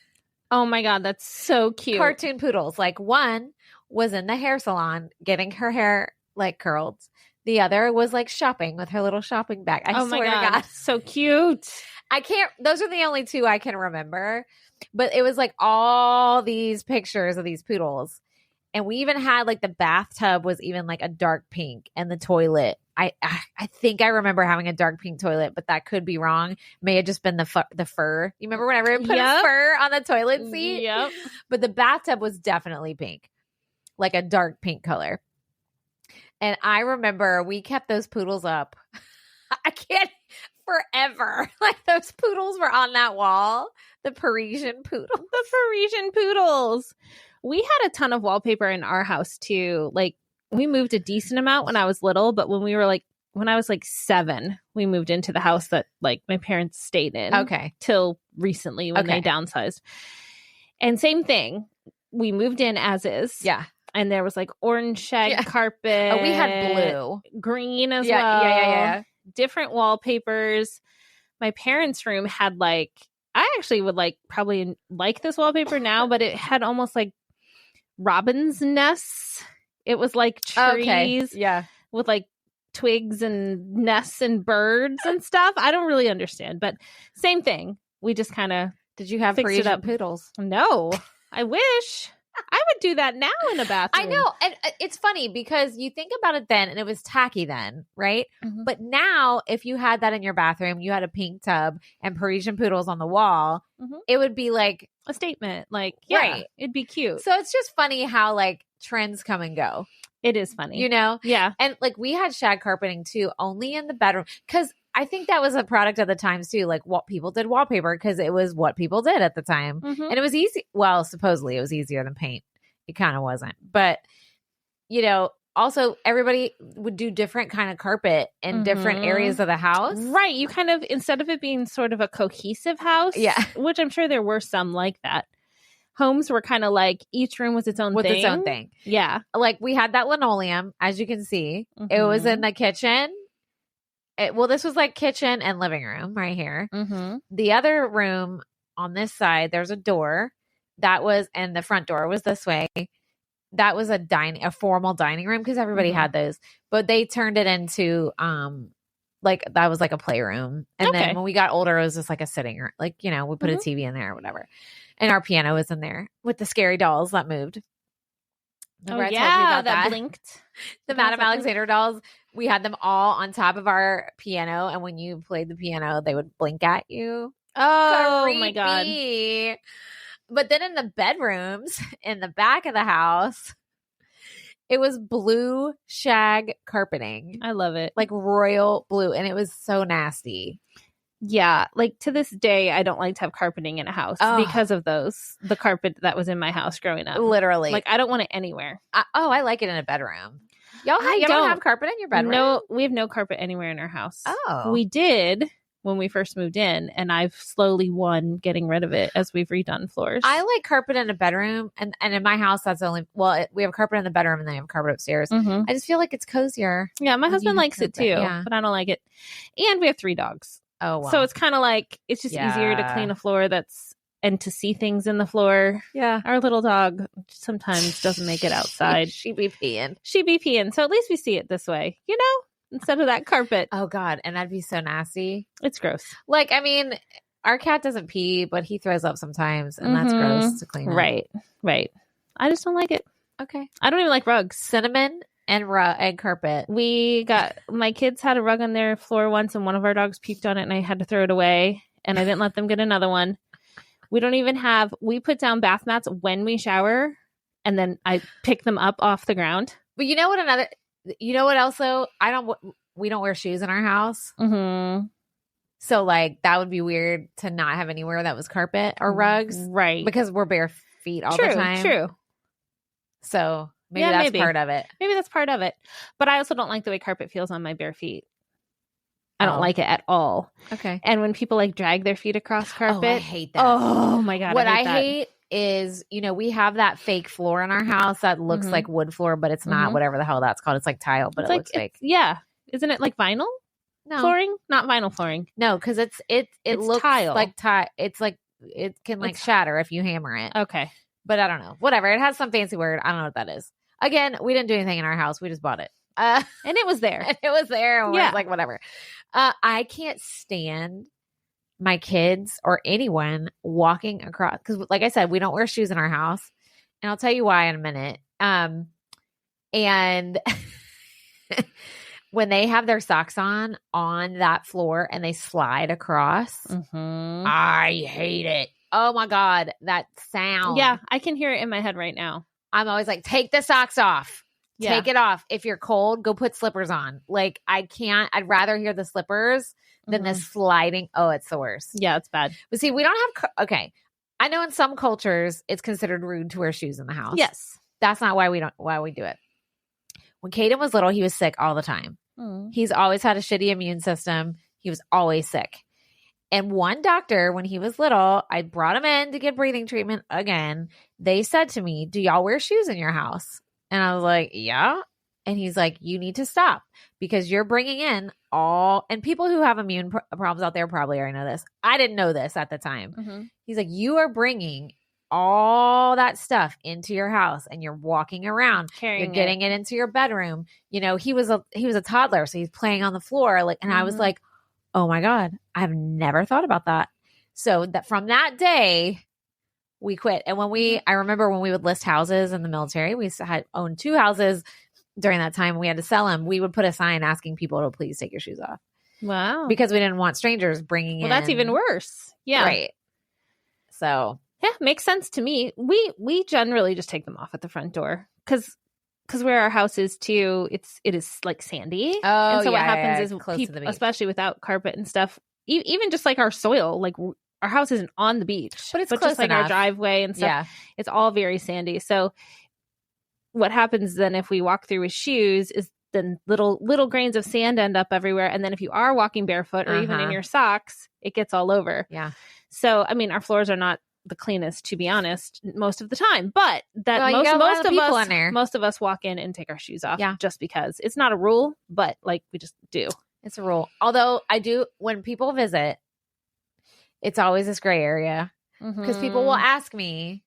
Oh my God, that's so cute. Cartoon poodles. Like one was in the hair salon getting her hair like curled. The other was like shopping with her little shopping bag. I swear to God. So cute. I can't, those are the only 2 I can remember, but it was like all these pictures of these poodles. And we even had like the bathtub was even like a dark pink and the toilet. I think I remember having a dark pink toilet, but that could be wrong. May have just been the fur. You remember whenever we put a fur on the toilet seat? Yep. But the bathtub was definitely pink, like a dark pink color. And I remember we kept those poodles up. I can't forever. Like those poodles were on that wall. The Parisian poodles. The Parisian poodles. We had a ton of wallpaper in our house too. Like we moved a decent amount when I was little, but when I was like 7, we moved into the house that like my parents stayed in. Okay. Till recently when they downsized. And same thing. We moved in as is. Yeah. And there was like orange shag carpet. Oh, we had blue. Green as well. Yeah. Different wallpapers. My parents' room had like, I actually would like probably like this wallpaper now, but it had almost like robin's nests. It was like trees with like twigs and nests and birds and stuff. I don't really understand, but same thing. We just kind of Did you have fixed it Parisian up. poodles? No, I wish. I would do that now in a bathroom. I know. And it's funny because you think about it then and it was tacky then, right? Mhm. But now if you had that in your bathroom, you had a pink tub and Parisian poodles on the wall, Mhm. it would be like a statement. Like, yeah, Right. it'd be cute. So it's just funny how like trends come and go, It is funny. you know? Yeah. And like we had shag carpeting too, only in the bedroom. Because I think that was a product of the times too. Like what people did wallpaper because it was what people did at the time. Mhm. And it was easy. Well, supposedly it was easier than paint. It kind of wasn't. But, you know, also everybody would do different kind of carpet in different Mhm. areas of the house. Right. You kind of, instead of it being sort of a cohesive house, Yeah. which I'm sure there were some like that, homes were kind of like each room was its own With thing. its own thing. Yeah. Like we had that linoleum, as you can see. It was in the kitchen. Well, this was like kitchen and living room right here. Mm-hmm. The other room on this side, there's a door that was, and the front door was this way. That was a formal dining room because everybody Mhm. had those, but they turned it into, like that was like a playroom. And Okay. then when we got older, it was just like a sitting room. Like, you know, we put a Mhm. TV in there or whatever. And our piano was in there with the scary dolls that moved. Remember I told you about that blinked. the dolls Madame that Alexander dolls. We had them all on top of our piano, and when you played the piano, they would blink at you. Oh my God. Creepy. But then in the bedrooms in the back of the house, it was blue shag carpeting, I love it. like royal blue, and it was so nasty. Yeah. Like to this day, I don't like to have carpeting in a house Oh. because of the carpet that was in my house growing up. Literally. Like I don't want it anywhere. I like it in a bedroom. Y'all I don't don't. have carpet in your bedroom? No, we have no carpet anywhere in our house. Oh. We did when we first moved in, and I've slowly won getting rid of it as we've redone floors. I like carpet in a bedroom, and in my house, that's only, we have carpet in the bedroom and then we have carpet upstairs. Mhm. I just feel like it's cozier. Yeah, my when you husband have likes it too, carpet, yeah. but I don't like it. And we have 3 dogs. Oh, wow. So it's kind of like, it's just easier to Yeah. clean a floor and to see things in the floor. yeah. Our little dog sometimes doesn't make it outside. She be peeing. She be peeing. So at least we see it this way, you know, instead of that carpet. Oh, God. And that'd be so nasty. It's gross. Like, I mean, our cat doesn't pee, but he throws up sometimes, and that's Mhm. gross to clean up. Right. I just don't like it. Okay. I don't even like rugs. Cinnamon and egg carpet. My kids had a rug on their floor once, and one of our dogs peeked on it, and I had to throw it away, and I didn't let them get another one. We put down bath mats when we shower, and then I pick them up off the ground. But you know what else though? We don't wear shoes in our house. Mm-hmm. So like that would be weird to not have anywhere that was carpet or rugs. Right. Because we're bare feet all the time. True. So maybe that's part of it. Maybe that's part of it. But I also don't like the way carpet feels on my bare feet. I don't Oh. like it at all. Okay. And when people like drag their feet across carpet. Oh, I hate that. Oh my God. What I I hate is, we have that fake floor in our house that looks Mhm. like wood floor, but it's not, Mhm. whatever the hell that's called. It's like tile, but It's it like, looks fake. yeah. Isn't it like vinyl flooring? Not vinyl flooring. No, because it It's looks tile. like tile. It's like it can like It's- shatter if you hammer it. Okay. But I don't know. Whatever. It has some fancy word. I don't know what that is. Again, we didn't do anything in our house. We just bought it. And it was there. And it was there. And we're Yeah. like, whatever. I can't stand my kids or anyone walking across. Because like I said, we don't wear shoes in our house. And I'll tell you why in a minute. And when they have their socks on that floor and they slide across, Mm-hmm. I hate it. Oh my God. That sound. Yeah. I can hear it in my head right now. I'm always like, take the socks off. Yeah. Take it off. If you're cold, go put slippers on. Like, I'd rather hear the slippers than the sliding. Oh, it's the worst. Yeah, it's bad. But see, we don't have, okay. I know in some cultures it's considered rude to wear shoes in the house. Yes. That's not why we do it. When Caden was little, he was sick all the time. He's always had a shitty immune system. He was always sick. And one doctor, when he was little, I brought him in to get breathing treatment again. They said to me, do y'all wear shoes in your house? And I was like, yeah. And he's like, you need to stop because you're bringing in and people who have problems out there probably already know this. I didn't know this at the time. Mm-hmm. He's like, you are bringing all that stuff into your house and you're walking around, Carrying you're getting it into your bedroom. You know, he was a toddler, so he's playing on the floor. Like, and I was like, oh my God, I've never thought about that. So that from that day, we quit. And I remember when we would list houses in the military, we had owned 2 houses during that time. We had to sell them. We would put a sign asking people to please take your shoes off. Wow. Because we didn't want strangers bringing in. Well, that's even worse. Yeah. Right. So. Yeah, makes sense to me. We generally just take them off at the front door because where our house is too, it is like sandy. Oh, and so yeah, what happens yeah, is close to the beach. especially without carpet and stuff, even just like our soil, like our house isn't on the beach, but it's close just like enough. our driveway and stuff. Yeah. It's all very sandy. So what happens then if we walk through with shoes is then little grains of sand end up everywhere. And then if you are walking barefoot or even in your socks, it gets all over. Yeah. So, I mean, our floors are not the cleanest, to be honest, most of the time, but most of us walk in and take our shoes off just because it's not a rule, but like we just do. It's a rule. Although I do, when people visit, it's always this gray area because people will ask me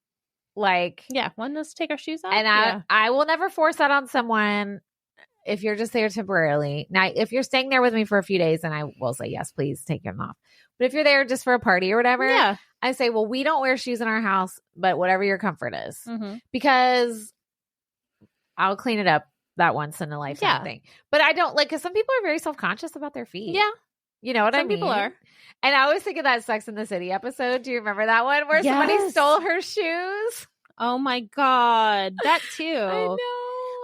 like, want us to take our shoes off? And I will never force that on someone if you're just there temporarily. Now, if you're staying there with me for a few days, then I will say, yes, please take them off. But if you're there just for a party or whatever, I say, well, we don't wear shoes in our house, but whatever your comfort is, because I'll clean it up that once in a lifetime thing. But I don't because some people are very self-conscious about their feet. Yeah. You know what I mean? Some people are. And I always think of that Sex and the City episode. Do you remember that one where somebody stole her shoes? Oh my God. That too. I know.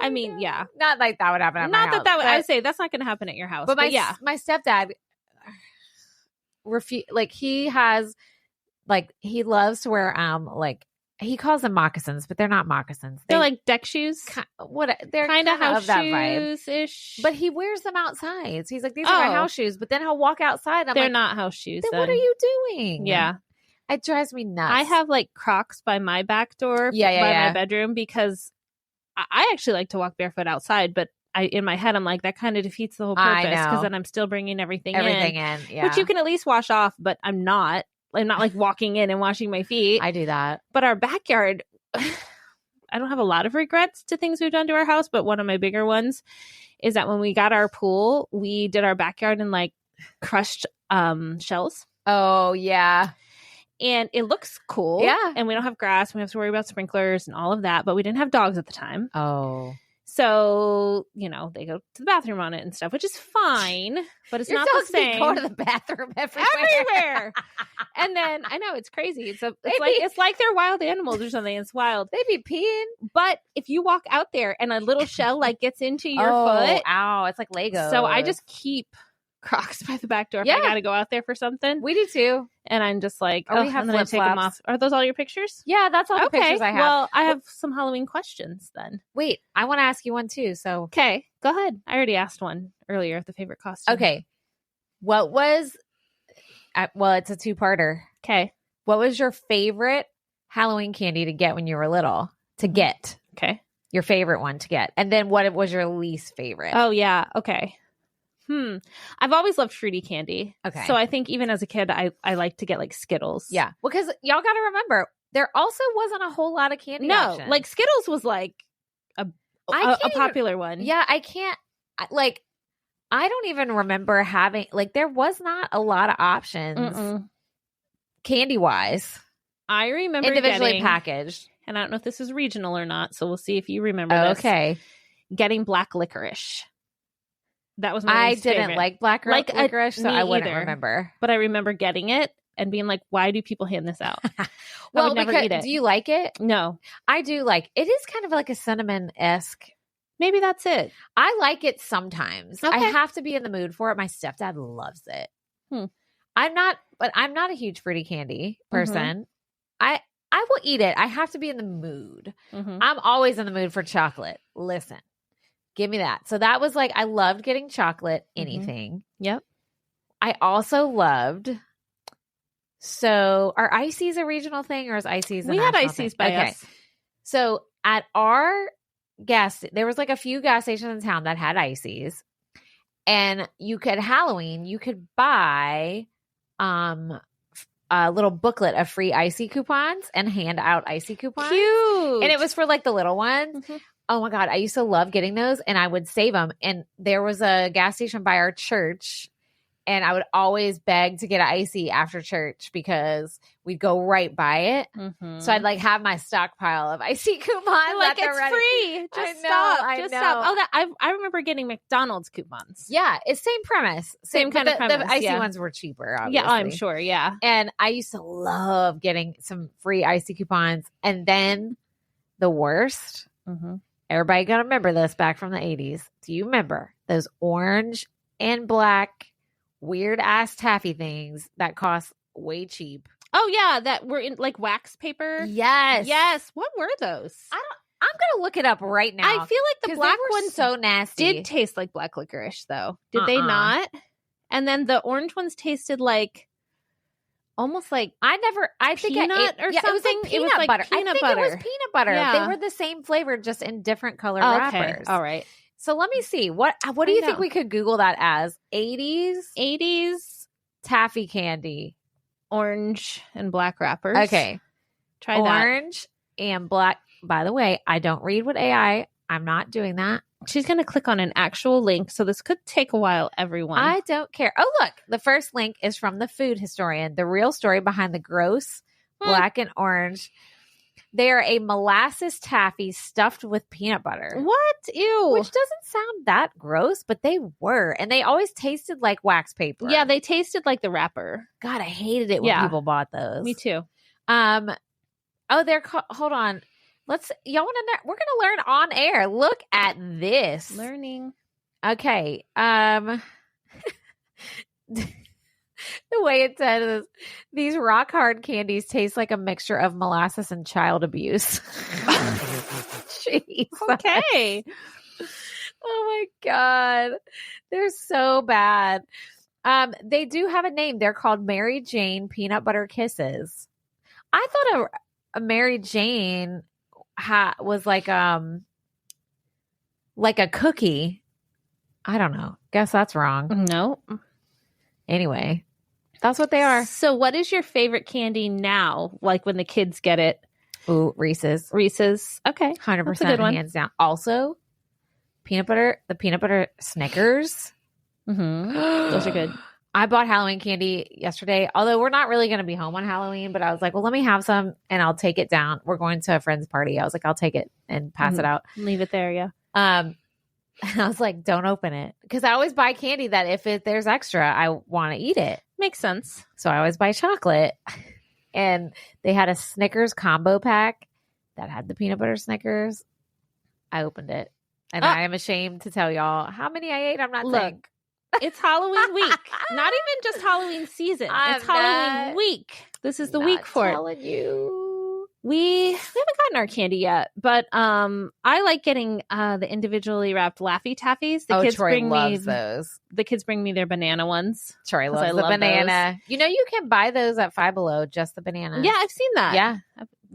I mean, yeah. Not like that would happen at my house. Not that would, I say that's not going to happen at your house. But my stepdad, he loves to wear, he calls them moccasins, but they're not moccasins. They're like deck shoes. They're kind of house that vibe shoes-ish. But he wears them outside. So he's like, these are my house shoes. But then he'll walk outside. They're not house shoes. Then what are you doing? Yeah. It drives me nuts. I have like Crocs by my back door, my bedroom, because I actually like to walk barefoot outside, but in my head, I'm like, that kind of defeats the whole purpose because then I'm still bringing everything in. Yeah. Which you can at least wash off, but I'm not like walking in and washing my feet. I do that. But our backyard, I don't have a lot of regrets to things we've done to our house, but one of my bigger ones is that when we got our pool, we did our backyard in like crushed shells. Oh, yeah. And it looks cool. Yeah. And we don't have grass. We have to worry about sprinklers and all of that, but we didn't have dogs at the time. Oh. So, they go to the bathroom on it and stuff, which is fine, but it's Your not dogs the same. Go to the bathroom everywhere. Everywhere. And then I know it's crazy. It's like they're wild animals or something. It's wild. They be peeing. But if you walk out there and a little shell like gets into your foot, ow! It's like Lego. So I just keep Crocs by the back door if I got to go out there for something. We do too. And I'm just like, we have flip take them off. Are those all your pictures? Yeah, that's all the pictures I have. Well, I have some Halloween questions then. Wait, I want to ask you one too. So, okay, go ahead. I already asked one earlier. The favorite costume. Okay, what was? Well, it's a 2-parter. Okay, what was your favorite Halloween candy to get when you were little? Okay, your favorite one to get, and then what was your least favorite? Oh yeah. Okay. I've always loved fruity candy. Okay. So I think even as a kid, I like to get like Skittles. Yeah. Because y'all got to remember, there also wasn't a whole lot of candy options. Like Skittles was like a popular one. Yeah. I don't even remember having, there was not a lot of options candy-wise. I remember individually packaged. And I don't know if this is regional or not, so we'll see if you remember this. Okay. Getting black licorice. That was my least favorite. Like black licorice, so I wouldn't remember. But I remember getting it and being like, why do people hand this out? Well, I would never eat it. Do you like it? No. I do like it. Is kind of like a cinnamon-esque. Maybe that's it. I like it sometimes. Okay. I have to be in the mood for it. My stepdad loves it. I'm not a huge fruity candy person. I will eat it. I have to be in the mood. I'm always in the mood for chocolate. Listen. Give me that. So that was I loved getting chocolate, anything. Yep. I also loved, so are ices a regional thing or is ices a We had national ices thing? by us. So at our there was a few gas stations in town that had ices. And you could, Halloween, you could buy a little booklet of free icy coupons and hand out icy coupons. Cute. And it was for like the little ones. Mhm. Oh my God. I used to love getting those and I would save them. And there was a gas station by our church and I would always beg to get an icy after church because we'd go right by it. Mhm. So I'd like have my stockpile of icy coupons. like it's free. Just stop. I Just know. stop. Oh, I remember getting McDonald's coupons. Yeah, it's same premise. Same kind of The premise, icy yeah. ones were cheaper, obviously. Yeah, I'm sure. Yeah. And I used to love getting some free icy coupons. And then the worst, Mm-hmm. everybody got to remember this back from the 80s. Do you remember those orange and black weird ass taffy things that cost way cheap? Oh yeah, that were in like wax paper. Yes. Yes. What were those? I'm going to look it up right now. I feel like the 'cause black they were ones so nasty. did taste like black licorice though. Did they Uh-uh. not? And then the orange ones tasted like almost like I think peanut I ate, or yeah, something. It was like peanut like butter. peanut I think butter. it was peanut butter. Yeah. They were the same flavor, just in different color Oh, wrappers. All right. So let me see. What do I you think know. we could Google that as? 80s taffy candy. orange and black wrappers. Okay. Try that. Orange and black. By the way, I don't read with AI. I'm not doing that. She's going to click on an actual link, so this could take a while, everyone. I don't care. Oh, look. The first link is from the food historian. The real story behind the gross black and orange. They are a molasses taffy stuffed with peanut butter. What? Ew. Which doesn't sound that gross, but they were. And they always tasted like wax paper. Yeah, they tasted like the wrapper. God, I hated it when Yeah. people bought those. Me too. Oh, they're hold on. Y'all want to know? We're going to learn on air. Look at this. Learning. Okay. The way it says is, these rock hard candies taste like a mixture of molasses and child abuse. Jeez. Okay. Oh my God. They're so bad. They do have a name. They're called Mary Jane Peanut Butter Kisses. I thought a Mary Jane was like a cookie. I don't know. Guess that's wrong. No. Anyway, that's what they are. So what is your favorite candy now? Like when the kids get it? Ooh, Reese's. Reese's. Okay. 100% That's a good one. hands down. Also, the peanut butter Snickers. Mm-hmm. Those are good. I bought Halloween candy yesterday, although we're not really going to be home on Halloween, but I was like, well, let me have some and I'll take it down. We're going to a friend's party. I was like, I'll take it and pass it out. Leave it there, yeah. And I was like, don't open it. Because I always buy candy that if there's extra, I want to eat it. Makes sense. So I always buy chocolate. And they had a Snickers combo pack that had the peanut butter Snickers. I opened it. And I am ashamed to tell y'all how many I ate. I'm not Look, saying. it's Halloween week. Not even just Halloween season. It's Halloween week. This is the week for it. Telling you. We haven't gotten our candy yet, but I like getting the individually wrapped Laffy Taffies. The kids Troy bring loves me those. The kids bring me their banana ones. Troy 'Cause loves I the love banana. You know, you can buy those at Five Below, just the banana. Yeah, I've seen that. Yeah.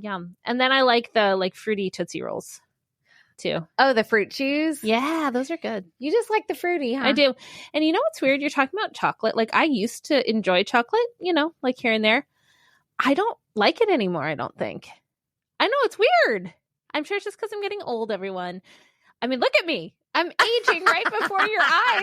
Yum. And then I like the fruity Tootsie Rolls too. Oh, the fruit chews? Yeah, those are good. You just like the fruity, huh? I do. And you know what's weird? You're talking about chocolate. Like I used to enjoy chocolate, like here and there. I don't like it anymore, I don't think. I know, it's weird. I'm sure it's just because I'm getting old, everyone. I mean, look at me. I'm aging right before your eyes.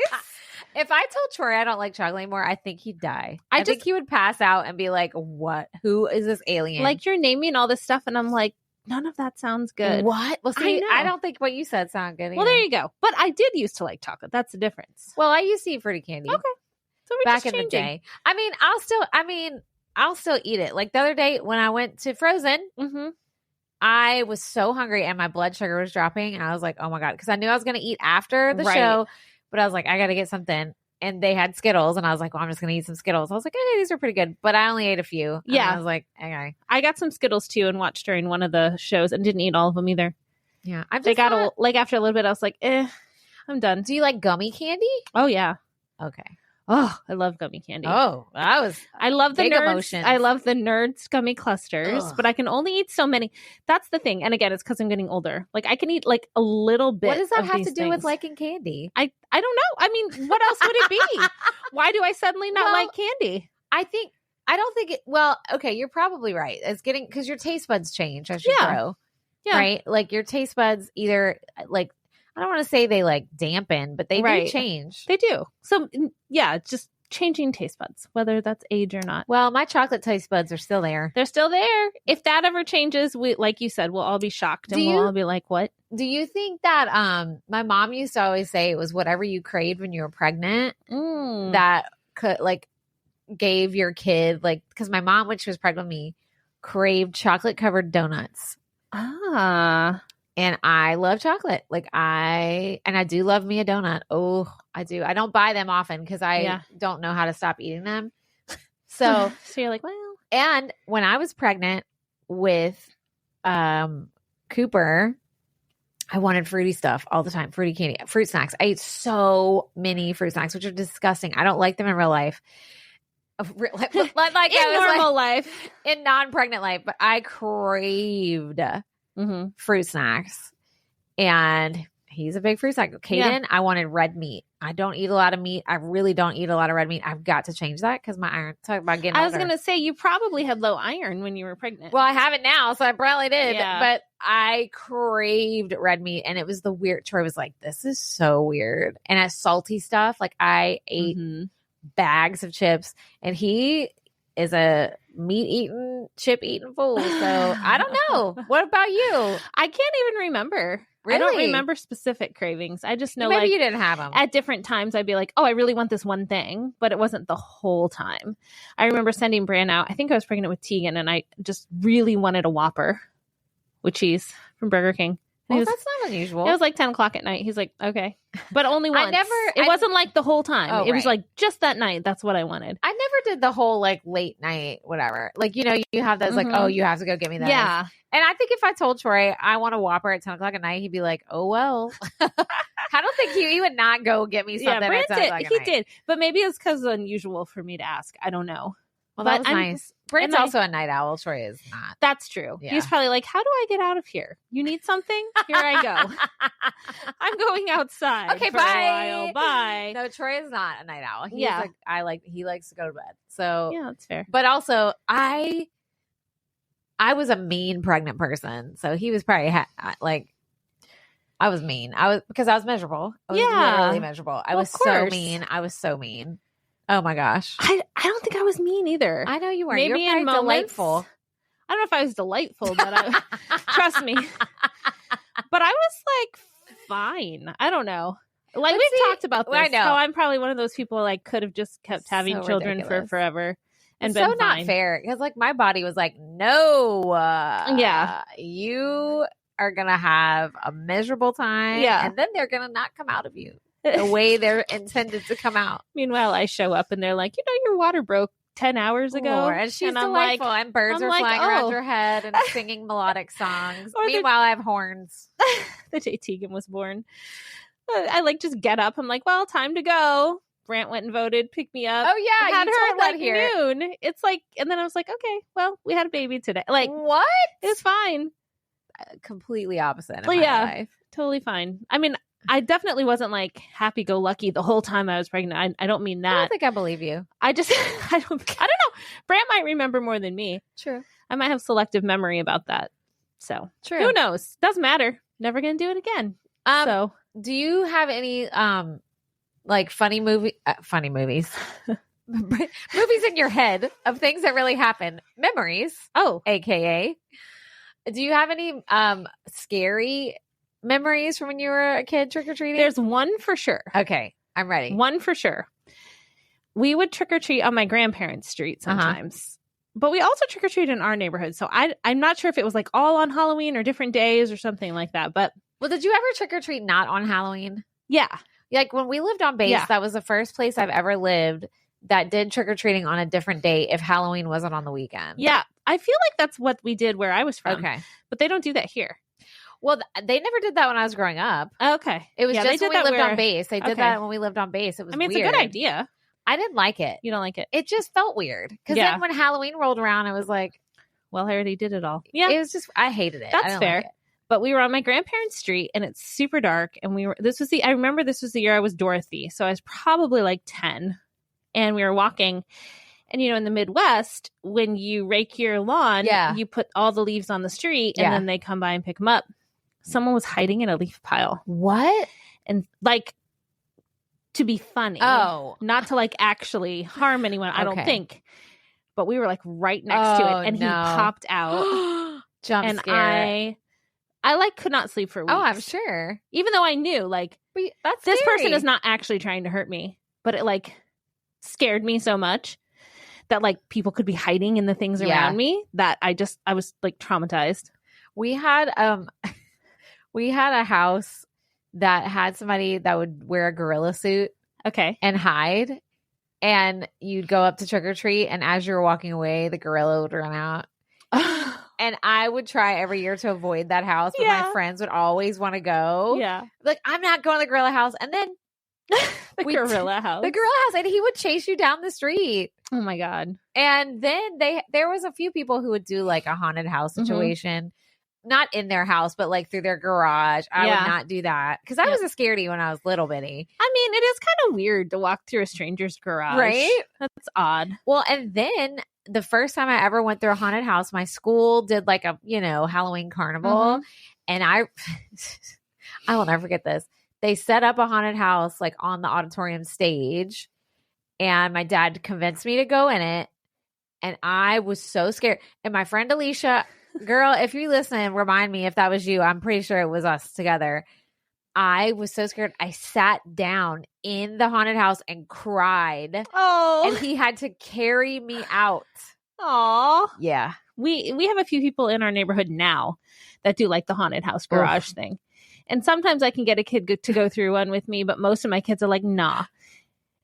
If I told Troy I don't like chocolate anymore, I think he'd die. I think he would pass out and be like, what? Who is this alien? Like you're naming all this stuff and I'm like, none of that sounds good. What? Well, see, know. I don't think what you said sounded good either. Well, there you go. But I did used to like chocolate. That's the difference. Well, I used to eat fruity candy. Okay. So we're back just in the changing. day. I'll still eat it. Like the other day when I went to Frozen, Mm-hmm. I was so hungry and my blood sugar was dropping. And I was like, oh my God. Because I knew I was going to eat after the Right. show. But I was like, I got to get something. And they had Skittles. And I was like, well, I'm just going to eat some Skittles. I was like, okay, these are pretty good. But I only ate a few. And Yeah. I was like, okay. I got some Skittles too and watched during one of the shows and didn't eat all of them either. Yeah. They got after a little bit, I was like, I'm done. Do you like gummy candy? Oh, yeah. Okay. Oh, I love gummy candy. Oh, I love the big nerds. emotions. I love the nerds gummy clusters, Ugh. but I can only eat so many. That's the thing. And again, it's because I'm getting older. Like I can eat like a little bit. What does that of have these to do with things. liking candy? I don't know. I mean, what else would it be? Why do I suddenly not Well, like candy? I think I don't think well, okay, you're probably right. It's getting, because your taste buds change as you grow. Yeah. Right? Like your taste buds either like, I don't want to say they like dampen, but they do change. They do. So yeah, it's just changing taste buds, whether that's age or not. Well, my chocolate taste buds are still there. They're still there. If that ever changes, we, like you said, we'll all be shocked and we'll all be like, what? Do you think that my mom used to always say it was whatever you craved when you were pregnant that could like gave your kid, like, because my mom, when she was pregnant with me, craved chocolate covered donuts. And I love chocolate. Like I do love me a donut. Oh, I do. I don't buy them often because I don't know how to stop eating them. So you're like, well. And when I was pregnant with Cooper, I wanted fruity stuff all the time. Fruity candy, fruit snacks. I ate so many fruit snacks, which are disgusting. I don't like them in real life. Like in normal life. In non-pregnant life. But I craved fruit snacks, and he's a big fruit snack. Caden, I wanted red meat. I don't eat a lot of meat. I really don't eat a lot of red meat. I've got to change that because my iron. Talk about getting older. I was gonna say you probably had low iron when you were pregnant. Well, I have it now, so I probably did. But I craved red meat, and it was the weird. Troy was like, "This is so weird," and as salty stuff, like I ate bags of chips, and he is a meat-eating, chip-eating fool. So I don't know. What about you? I can't even remember. Really? I don't remember specific cravings. I just know maybe you didn't have them. At different times, I'd be like, oh, I really want this one thing, but it wasn't the whole time. I remember sending Bran out. I think I was pregnant with Tegan, and I just really wanted a Whopper with cheese from Burger King. Well, that's not unusual. It was like 10 o'clock at night. He's like, okay. But only once. It wasn't like the whole time. Oh, it was like just that night. That's what I wanted. I never did the whole like late night, whatever. Like, you know, you have those like, oh, you have to go get me that. Yeah. And I think if I told Troy I want a Whopper at 10 o'clock at night, he'd be like, oh, well. I don't think he would not go get me something at 10 o'clock at night. He did. But maybe it's because it's unusual for me to ask. I don't know. Well, that was nice. Brand's also a night owl. Troy is not. That's true. Yeah. He's probably like, how do I get out of here? You need something? Here I go. I'm going outside. Okay, for bye. A while. Bye. No, Troy is not a night owl. He's he likes to go to bed. So yeah, that's fair. But also, I was a mean pregnant person. So he was probably I was mean. Because I was miserable. I was literally miserable. I was so mean. I was so mean. Oh my gosh. I don't think I was mean either. I know you weren't. Maybe you were in moments, delightful. I don't know if I was delightful, but trust me. But I was like fine. I don't know. Like we've talked about this. I know. How I'm probably one of those people like could have just kept having children ridiculous. For forever and it's been so fine. Not fair because like my body was like, no, you are gonna have a miserable time, and then they're gonna not come out of you the way they're intended to come out. Meanwhile, I show up and they're like, your water broke 10 hours ago. And she's delightful. Like, and birds are flying around your head and singing melodic songs. Meanwhile, I have horns. The day Tegan was born. I like just get up. I'm like, well, time to go. Brant went and voted, picked me up. Oh, yeah. Had you her told at like here. noon. It's like, and then I was like, okay, well, we had a baby today. Like, what? It was fine. Completely opposite in my life. Totally fine. I mean, I definitely wasn't like happy-go-lucky the whole time I was pregnant. I don't mean that. I don't think I believe you. I don't know. Brant might remember more than me. True. I might have selective memory about that. So true. Who knows? Doesn't matter. Never gonna do it again. So do you have any like funny movies movies in your head of things that really happened? Memories. Oh. AKA. Do you have any scary memories from when you were a kid trick-or-treating? There's one for sure. Okay, I'm ready. One for sure. We would trick-or-treat on my grandparents' street sometimes. But we also trick-or-treat in our neighborhood. So I'm not sure if it was like all on Halloween or different days or something like that. But well, did you ever trick-or-treat not on Halloween? Yeah. Like when we lived on base, that was the first place I've ever lived that did trick-or-treating on a different day if Halloween wasn't on the weekend. Yeah. I feel like that's what we did where I was from. Okay. But they don't do that here. Well, they never did that when I was growing up. Okay. It was just when we lived on base. They did that when we lived on base. It was weird. It's a good idea. I didn't like it. You don't like it? It just felt weird. Because then when Halloween rolled around, it was like, well, I already did it all. Yeah. It was just, I hated it. That's fair. Like it. But we were on my grandparents' street and it's super dark. And I remember this was the year I was Dorothy. So I was probably like 10. And we were walking And, in the Midwest, when you rake your lawn, you put all the leaves on the street and then they come by and pick them up. Someone was hiding in a leaf pile. What? And to be funny. Oh. Not to actually harm anyone, I don't think. But we were right next to it and he popped out. Jump scare. I could not sleep for weeks. Oh, I'm sure. Even though I knew that's this scary. person is not actually trying to hurt me, but it scared me so much that people could be hiding in the things around me that I was traumatized. We had a house that had somebody that would wear a gorilla suit. Okay. And hide. And you'd go up to trick or treat, and as you were walking away, the gorilla would run out. And I would try every year to avoid that house, but my friends would always want to go. Yeah. I'm not going to the gorilla house. And then the gorilla house. The gorilla house. And he would chase you down the street. Oh my God. And then there was a few people who would do a haunted house situation. Not in their house, but through their garage. I would not do that. Because I was a scaredy when I was little bitty. I mean, it is kind of weird to walk through a stranger's garage. Right? That's odd. Well, and then the first time I ever went through a haunted house, my school did a, Halloween carnival. And I will never forget this. They set up a haunted house on the auditorium stage. And my dad convinced me to go in it. And I was so scared. And my friend Alicia... Girl, if you listen, remind me if that was you. I'm pretty sure it was us together. I was so scared. I sat down in the haunted house and cried. Oh. And he had to carry me out. Aw. Yeah. We have a few people in our neighborhood now that do the haunted house garage thing. And sometimes I can get a kid to go through one with me, but most of my kids are nah.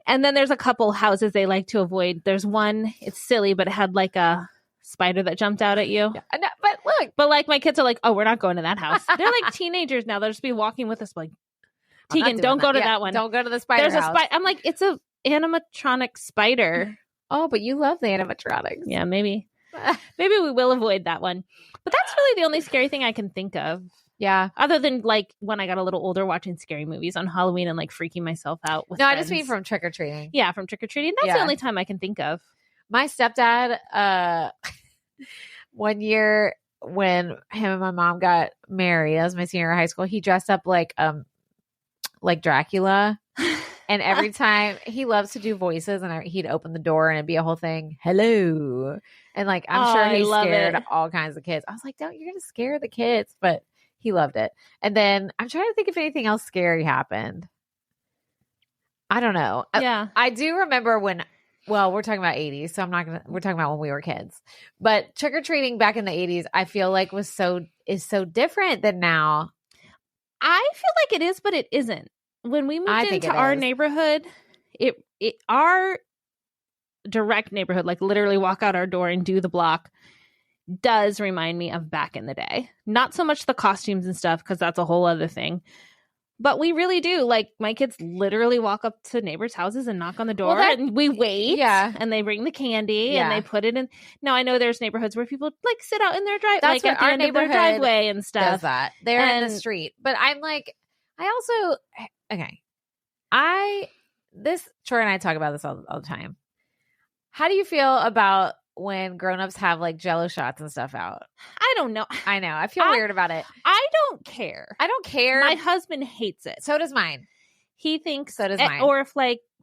And then there's a couple houses they like to avoid. There's one, it's silly, but it had a spider that jumped out at you. Yeah. No, but look. But my kids are oh, we're not going to that house. They're teenagers now. They'll just be walking with us Tegan, don't go to that one. Don't go to the spider There's house. A spider. I'm it's a animatronic spider. Oh, but you love the animatronics. Yeah, maybe. Maybe we will avoid that one. But that's really the only scary thing I can think of. Yeah. Other than when I got a little older watching scary movies on Halloween and freaking myself out with friends. I just mean from trick-or-treating. Yeah, from trick-or-treating. That's the only time I can think of. My stepdad, one year when him and my mom got married, that was my senior year of high school, he dressed up like Dracula. And every time he loves to do voices, and he'd open the door and it'd be a whole thing. Hello. And I'm sure he scared all kinds of kids. I was like, you're going to scare the kids. But he loved it. And then I'm trying to think if anything else scary happened. I don't know. Yeah. I do remember when... Well, we're talking about 80s, so we're talking about when we were kids. But trick-or-treating back in the 80s, I feel is so different than now. I feel like it is, but it isn't. When we moved into our neighborhood, our direct neighborhood, literally walk out our door and do the block, does remind me of back in the day. Not so much the costumes and stuff, because that's a whole other thing. But we really do. My kids literally walk up to neighbors' houses and knock on the door and we wait. Yeah. And they bring the candy and they put it in. Now, I know there's neighborhoods where people sit out in their driveway, at the end of their driveway and stuff. Does that. They're in the street. But I'm Troy and I talk about this all the time. How do you feel about when grown-ups have Jell-O shots and stuff out? I don't know. I know. I feel weird about it. I don't care. I don't care. My husband hates it. So does mine. He thinks so does mine. Or if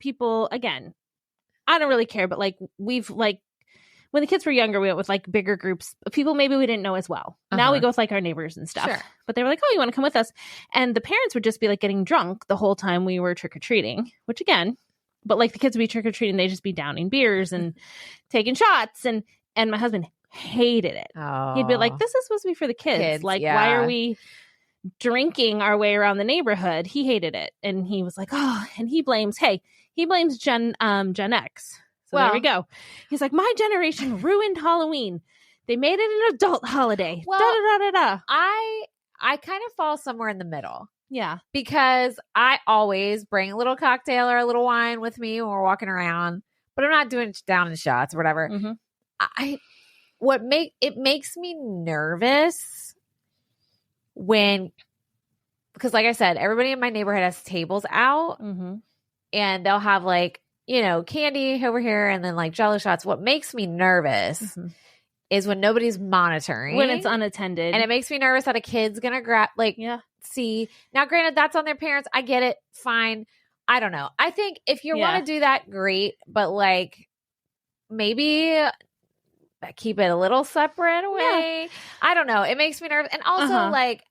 people, again, I don't really care, but we've when the kids were younger, we went with bigger groups of people maybe we didn't know as well. Now we go with our neighbors and stuff. Sure. But they were oh, you want to come with us? And the parents would just be getting drunk the whole time we were trick-or-treating, which again, but the kids would be trick-or-treating, they'd just be downing beers and taking shots. And my husband hated it. Oh. He'd be this is supposed to be for the kids. Why are we drinking our way around the neighborhood? He hated it. And he was oh, and he blames Gen X. So there we go. He's my generation ruined Halloween. They made it an adult holiday. Well, I kind of fall somewhere in the middle. Yeah. Because I always bring a little cocktail or a little wine with me when we're walking around, but I'm not doing down in shots or whatever. Mm-hmm. It makes me nervous because like I said, everybody in my neighborhood has tables out and they'll have candy over here and then like Jello shots. What makes me nervous is when nobody's monitoring. When it's unattended. And it makes me nervous that a kid's going to grab, see. Now, granted, that's on their parents. I get it. Fine. I don't know. I think if you want to do that, great. But like maybe keep it a little separate away. Yeah. I don't know. It makes me nervous. And also like,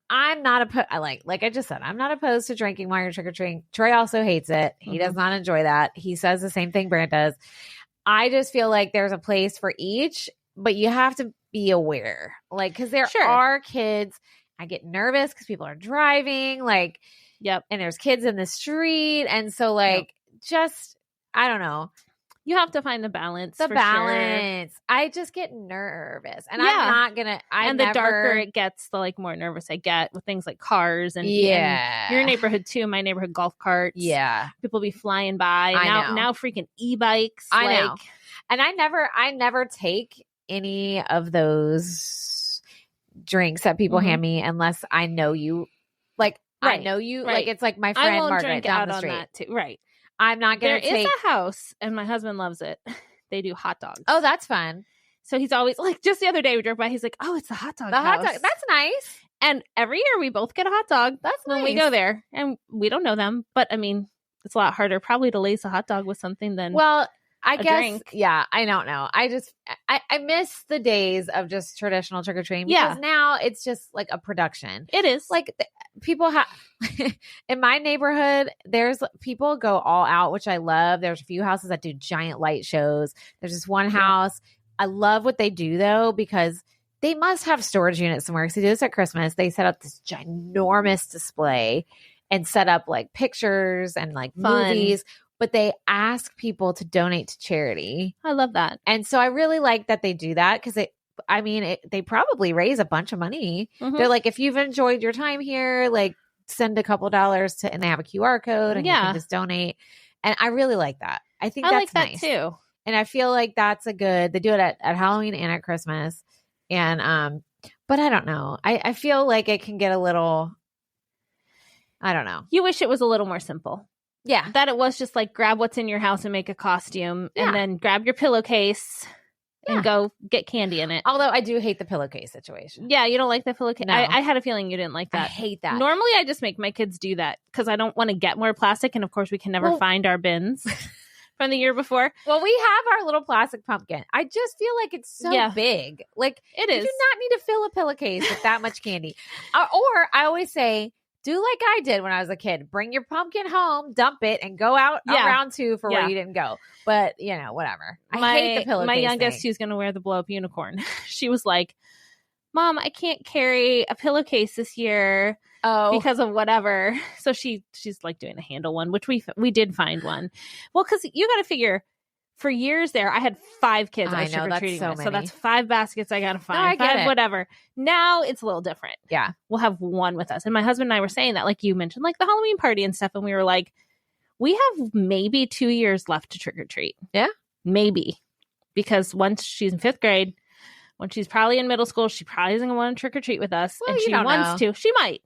I'm not like I just said, I'm not opposed to drinking while you're trick-or-treating. Troy also hates it. He does not enjoy that. He says the same thing Brant does. I just feel like there's a place for each, but you have to be aware. Like, because there are kids. I get nervous because people are driving. Like, and there's kids in the street. And so like, just, I don't know. You have to find the balance. Sure. I just get nervous, and I'm not gonna. The darker it gets, the like more nervous I get with things like cars and your neighborhood too. My neighborhood, golf carts. Yeah, people be flying by. Now freaking e-bikes. I know, and I never take any of those drinks that people hand me unless I know you. Like I know you. Right. Like it's like my friend Margaret down the street. On that too. Right. I'm not going to take... There is a house, and my husband loves it. They do hot dogs. Oh, that's fun. So he's always, like, just the other day we drove by, he's like, oh, it's a hot dog house. Hot dog. That's nice. And every year we both get a hot dog. That's when we go there. And we don't know them. But, I mean, it's a lot harder probably to lace a hot dog with something than I guess, drink. Yeah, I don't know. I miss the days of just traditional trick-or-treating because now it's just like a production. It is. Like people have, in my neighborhood, there's people go all out, which I love. There's a few houses that do giant light shows. There's this one house. I love what they do though, because they must have storage units somewhere because they do this at Christmas. They set up this ginormous display and set up like pictures and like movies. But they ask people to donate to charity. I love that. And so I really like that they do that because they probably raise a bunch of money. They're like, if you've enjoyed your time here, like send a couple dollars to, and they have a QR code and you can just donate. And I really like that. I think that's like nice that too. And I feel like that's they do it at Halloween and at Christmas. And, but I don't know. I feel like it can get a little, I don't know. You wish it was a little more simple. Yeah. That it was just like grab what's in your house and make a costume and then grab your pillowcase and go get candy in it. Although I do hate the pillowcase situation. Yeah, you don't like the pillowcase? No. I had a feeling you didn't like that. I hate that. Normally I just make my kids do that because I don't want to get more plastic. And of course we can never find our bins from the year before. Well, we have our little plastic pumpkin. I just feel like it's so big. Like it is. You do not need to fill a pillowcase with that much candy. Or I always say, do like I did when I was a kid. Bring your pumpkin home, dump it, and go out around two for where you didn't go. But, whatever. I hate the pillowcase My youngest, thing. who's going to wear the blow-up unicorn, she was like, Mom, I can't carry a pillowcase this year because of whatever. So she's like doing a handle one, which we did find one. Well, because you got to figure, for years there, I had 5 kids I was trick-or-treating with. So that's 5 baskets I got to find. No, I get 5 whatever. Now it's a little different. Yeah. We'll have one with us. And my husband and I were saying that, like you mentioned, like the Halloween party and stuff. And we were like, we have maybe 2 years left to trick-or-treat. Yeah. Maybe. Because once she's in 5th grade, when she's probably in middle school, she probably isn't going to want to trick-or-treat with us. Well, and she wants to. She might.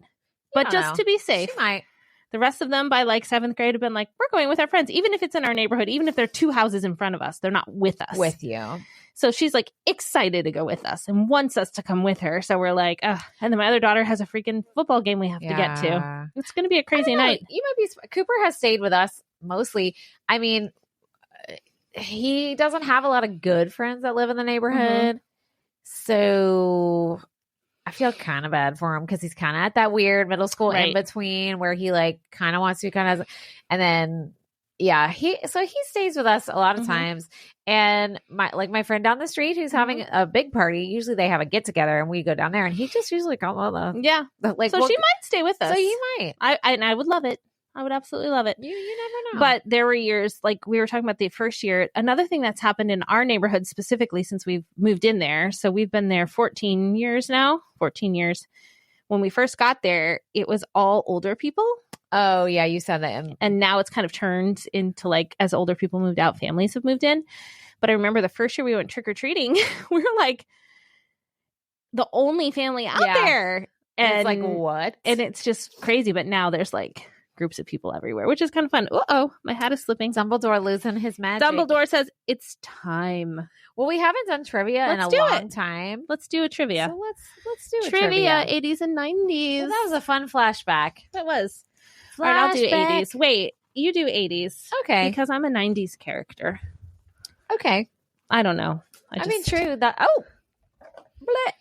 But just to be safe. She might. The rest of them by like 7th grade have been like, we're going with our friends, even if it's in our neighborhood, even if they're 2 houses in front of us, they're not with us. With you. So she's like excited to go with us and wants us to come with her. So we're like, ugh. And then my other daughter has a freaking football game we have to get to. It's going to be a crazy night. You might be. Cooper has stayed with us mostly. I mean, he doesn't have a lot of good friends that live in the neighborhood. So I feel kind of bad for him because he's kind of at that weird middle school in between where he like kind of wants to kind of, and then he stays with us a lot of times. And my friend down the street who's having a big party, usually they have a get together and we go down there and he just usually comes with she might stay with us. So he might. I would love it. I would absolutely love it. You never know. But there were years, like we were talking about the first year, another thing that's happened in our neighborhood specifically since we've moved in there. So we've been there 14 years now. 14 years. When we first got there, it was all older people. Oh, yeah. You said that. And now it's kind of turned into like, as older people moved out, families have moved in. But I remember the first year we went trick-or-treating, we were like the only family out there. And it's like, what? And it's just crazy. But now there's like groups of people everywhere, which is kind of fun. Uh-oh, my hat is slipping. Dumbledore losing his magic. Dumbledore says it's time. Well, we haven't done trivia in a long time. Let's do a trivia. So let's do a trivia. 80s and 90s. Well, that was a fun flashback. That was. All right, I'll do 80s. Wait, you do 80s. Okay. Because I'm a 90s character. Okay. I don't know. I mean, true. That bleh.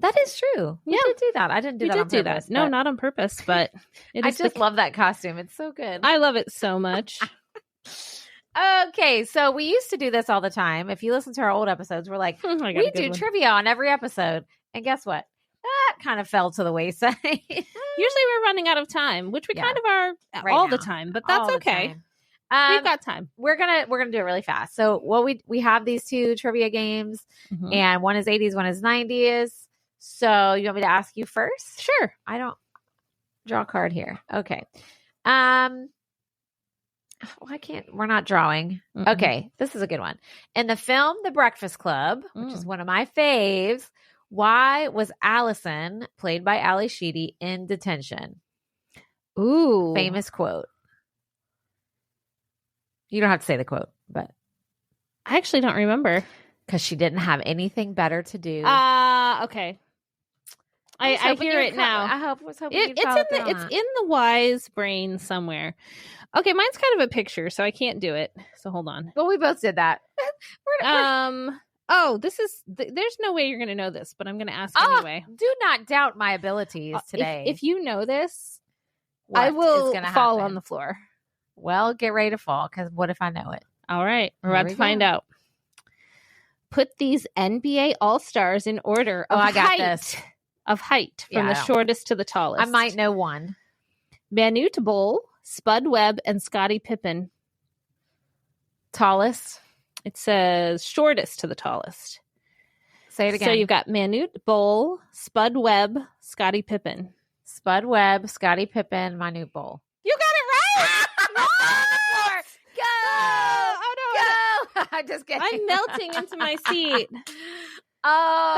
That is true. We did do that. I didn't do that on purpose. No, not on purpose, but I just love that costume. It's so good. I love it so much. Okay, so we used to do this all the time. If you listen to our old episodes, we're like, we do trivia on every episode. And guess what? That kind of fell to the wayside. Usually we're running out of time, which we kind of are all the time, but that's okay. We've got time. We're gonna do it really fast. So we have these two trivia games, and one is 80s, one is 90s. So you want me to ask you first? Sure. I don't draw a card here. Okay. Why can't we're not drawing? Mm-hmm. Okay, this is a good one. In the film The Breakfast Club, which is one of my faves, why was Allison, played by Ali Sheedy, in detention? Ooh. Famous quote. You don't have to say the quote, but I actually don't remember. Because she didn't have anything better to do. Okay. I hear it now. I was hoping it's in the wise brain somewhere. Okay, mine's kind of a picture, so I can't do it. So hold on. Well, we both did that. There's no way you're going to know this, but I'm going to ask anyway. Do not doubt my abilities today. If you know this, I will fall on the floor. Well, get ready to fall, because what if I know it? All right, we're about to find out. Put these NBA All-Stars in order of I got this. Of height from the shortest to the tallest. I might know one. Manute Bol, Spud Webb, and Scottie Pippen. Tallest? It says shortest to the tallest. Say it again. So you've got Manute Bol, Spud Webb, Scottie Pippen. Spud Webb, Scottie Pippen, Manute Bol. You got it right! Go! Oh, no. Go! I'm just kidding. I'm melting into my seat. Oh,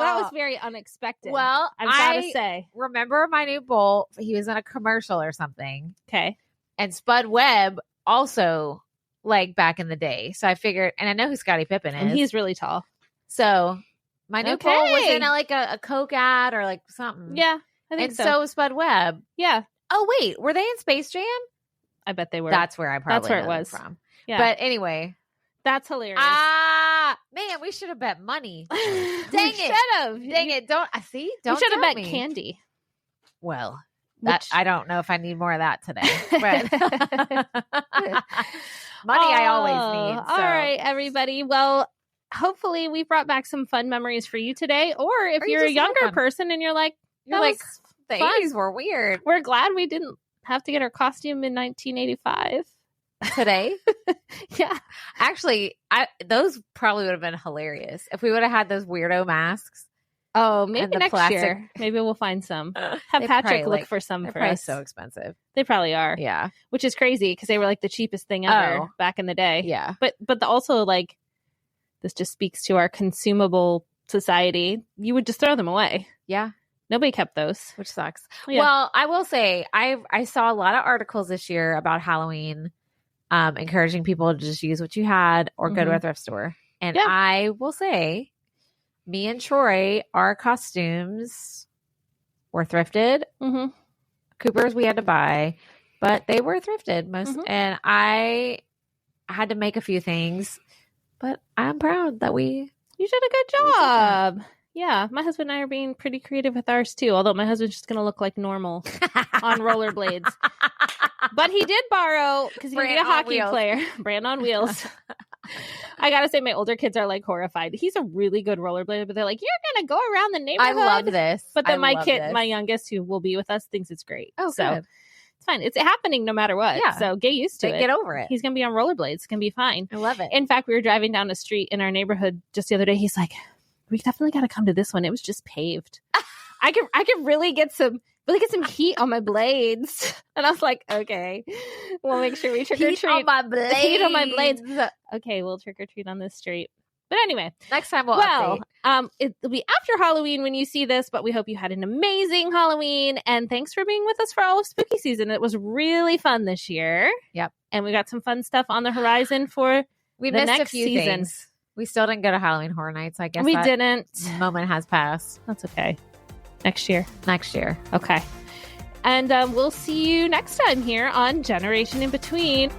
that was very unexpected. Well, I've got to say, remember Manute Bol? He was in a commercial or something. Okay, and Spud Webb also, like back in the day. So I figured, and I know who Scottie Pippen is, and he's really tall. So Manute Bol was in like a Coke ad or like something. Yeah, I think so. And so was Spud Webb. Yeah. Oh wait, were they in Space Jam? I bet they were. That's where it was from. Yeah. But anyway. That's hilarious. Man, we should have bet money. Dang it. Don't I see? Don't we should have bet me. Candy. Well, I don't know if I need more of that today. But money I always need. So. All right, everybody. Well, hopefully we brought back some fun memories for you today. Or if you're a younger person and you're like, the 80s were weird. We're glad we didn't have to get our costume in 1985. Today? Yeah. Actually, those probably would have been hilarious if we would have had those weirdo masks. Oh, maybe next year. Maybe we'll find some. Have Patrick look for some for us. So expensive. They probably are. Yeah. Which is crazy because they were like the cheapest thing ever back in the day. Yeah. But also like this just speaks to our consumable society. You would just throw them away. Yeah. Nobody kept those. Which sucks. Yeah. Well, I will say I saw a lot of articles this year about Halloween. Encouraging people to just use what you had or go to a thrift store. And I will say, me and Troy, our costumes were thrifted. Mm-hmm. Cooper's we had to buy, but they were thrifted most. And I had to make a few things, but I'm proud that you did a good job. Yeah, my husband and I are being pretty creative with ours too. Although my husband's just going to look like normal on rollerblades. But he did borrow, because he's going to be a hockey player. Brand on wheels. I got to say, my older kids are like horrified. He's a really good rollerblader, but they're like, you're going to go around the neighborhood. I love this. But then my youngest, who will be with us, thinks it's great. Oh, so good. It's fine. It's happening no matter what. Yeah. So get used to it. Get over it. He's going to be on rollerblades. It's going to be fine. I love it. In fact, we were driving down a street in our neighborhood just the other day. He's like, we definitely got to come to this one. It was just paved. I could really get some heat on my blades. And I was like, okay, we'll make sure we trick or treat. Heat on my blades. Heat on my blades. Okay, we'll trick or treat on this street. But anyway, next time we'll update. It'll be after Halloween when you see this, but we hope you had an amazing Halloween. And thanks for being with us for all of spooky season. It was really fun this year. Yep. And we got some fun stuff on the horizon for we the missed next a few season. things. We still didn't go to Halloween Horror Nights. I guess we that didn't. moment has passed. That's okay. Next year. Okay. And we'll see you next time here on Generation in Between.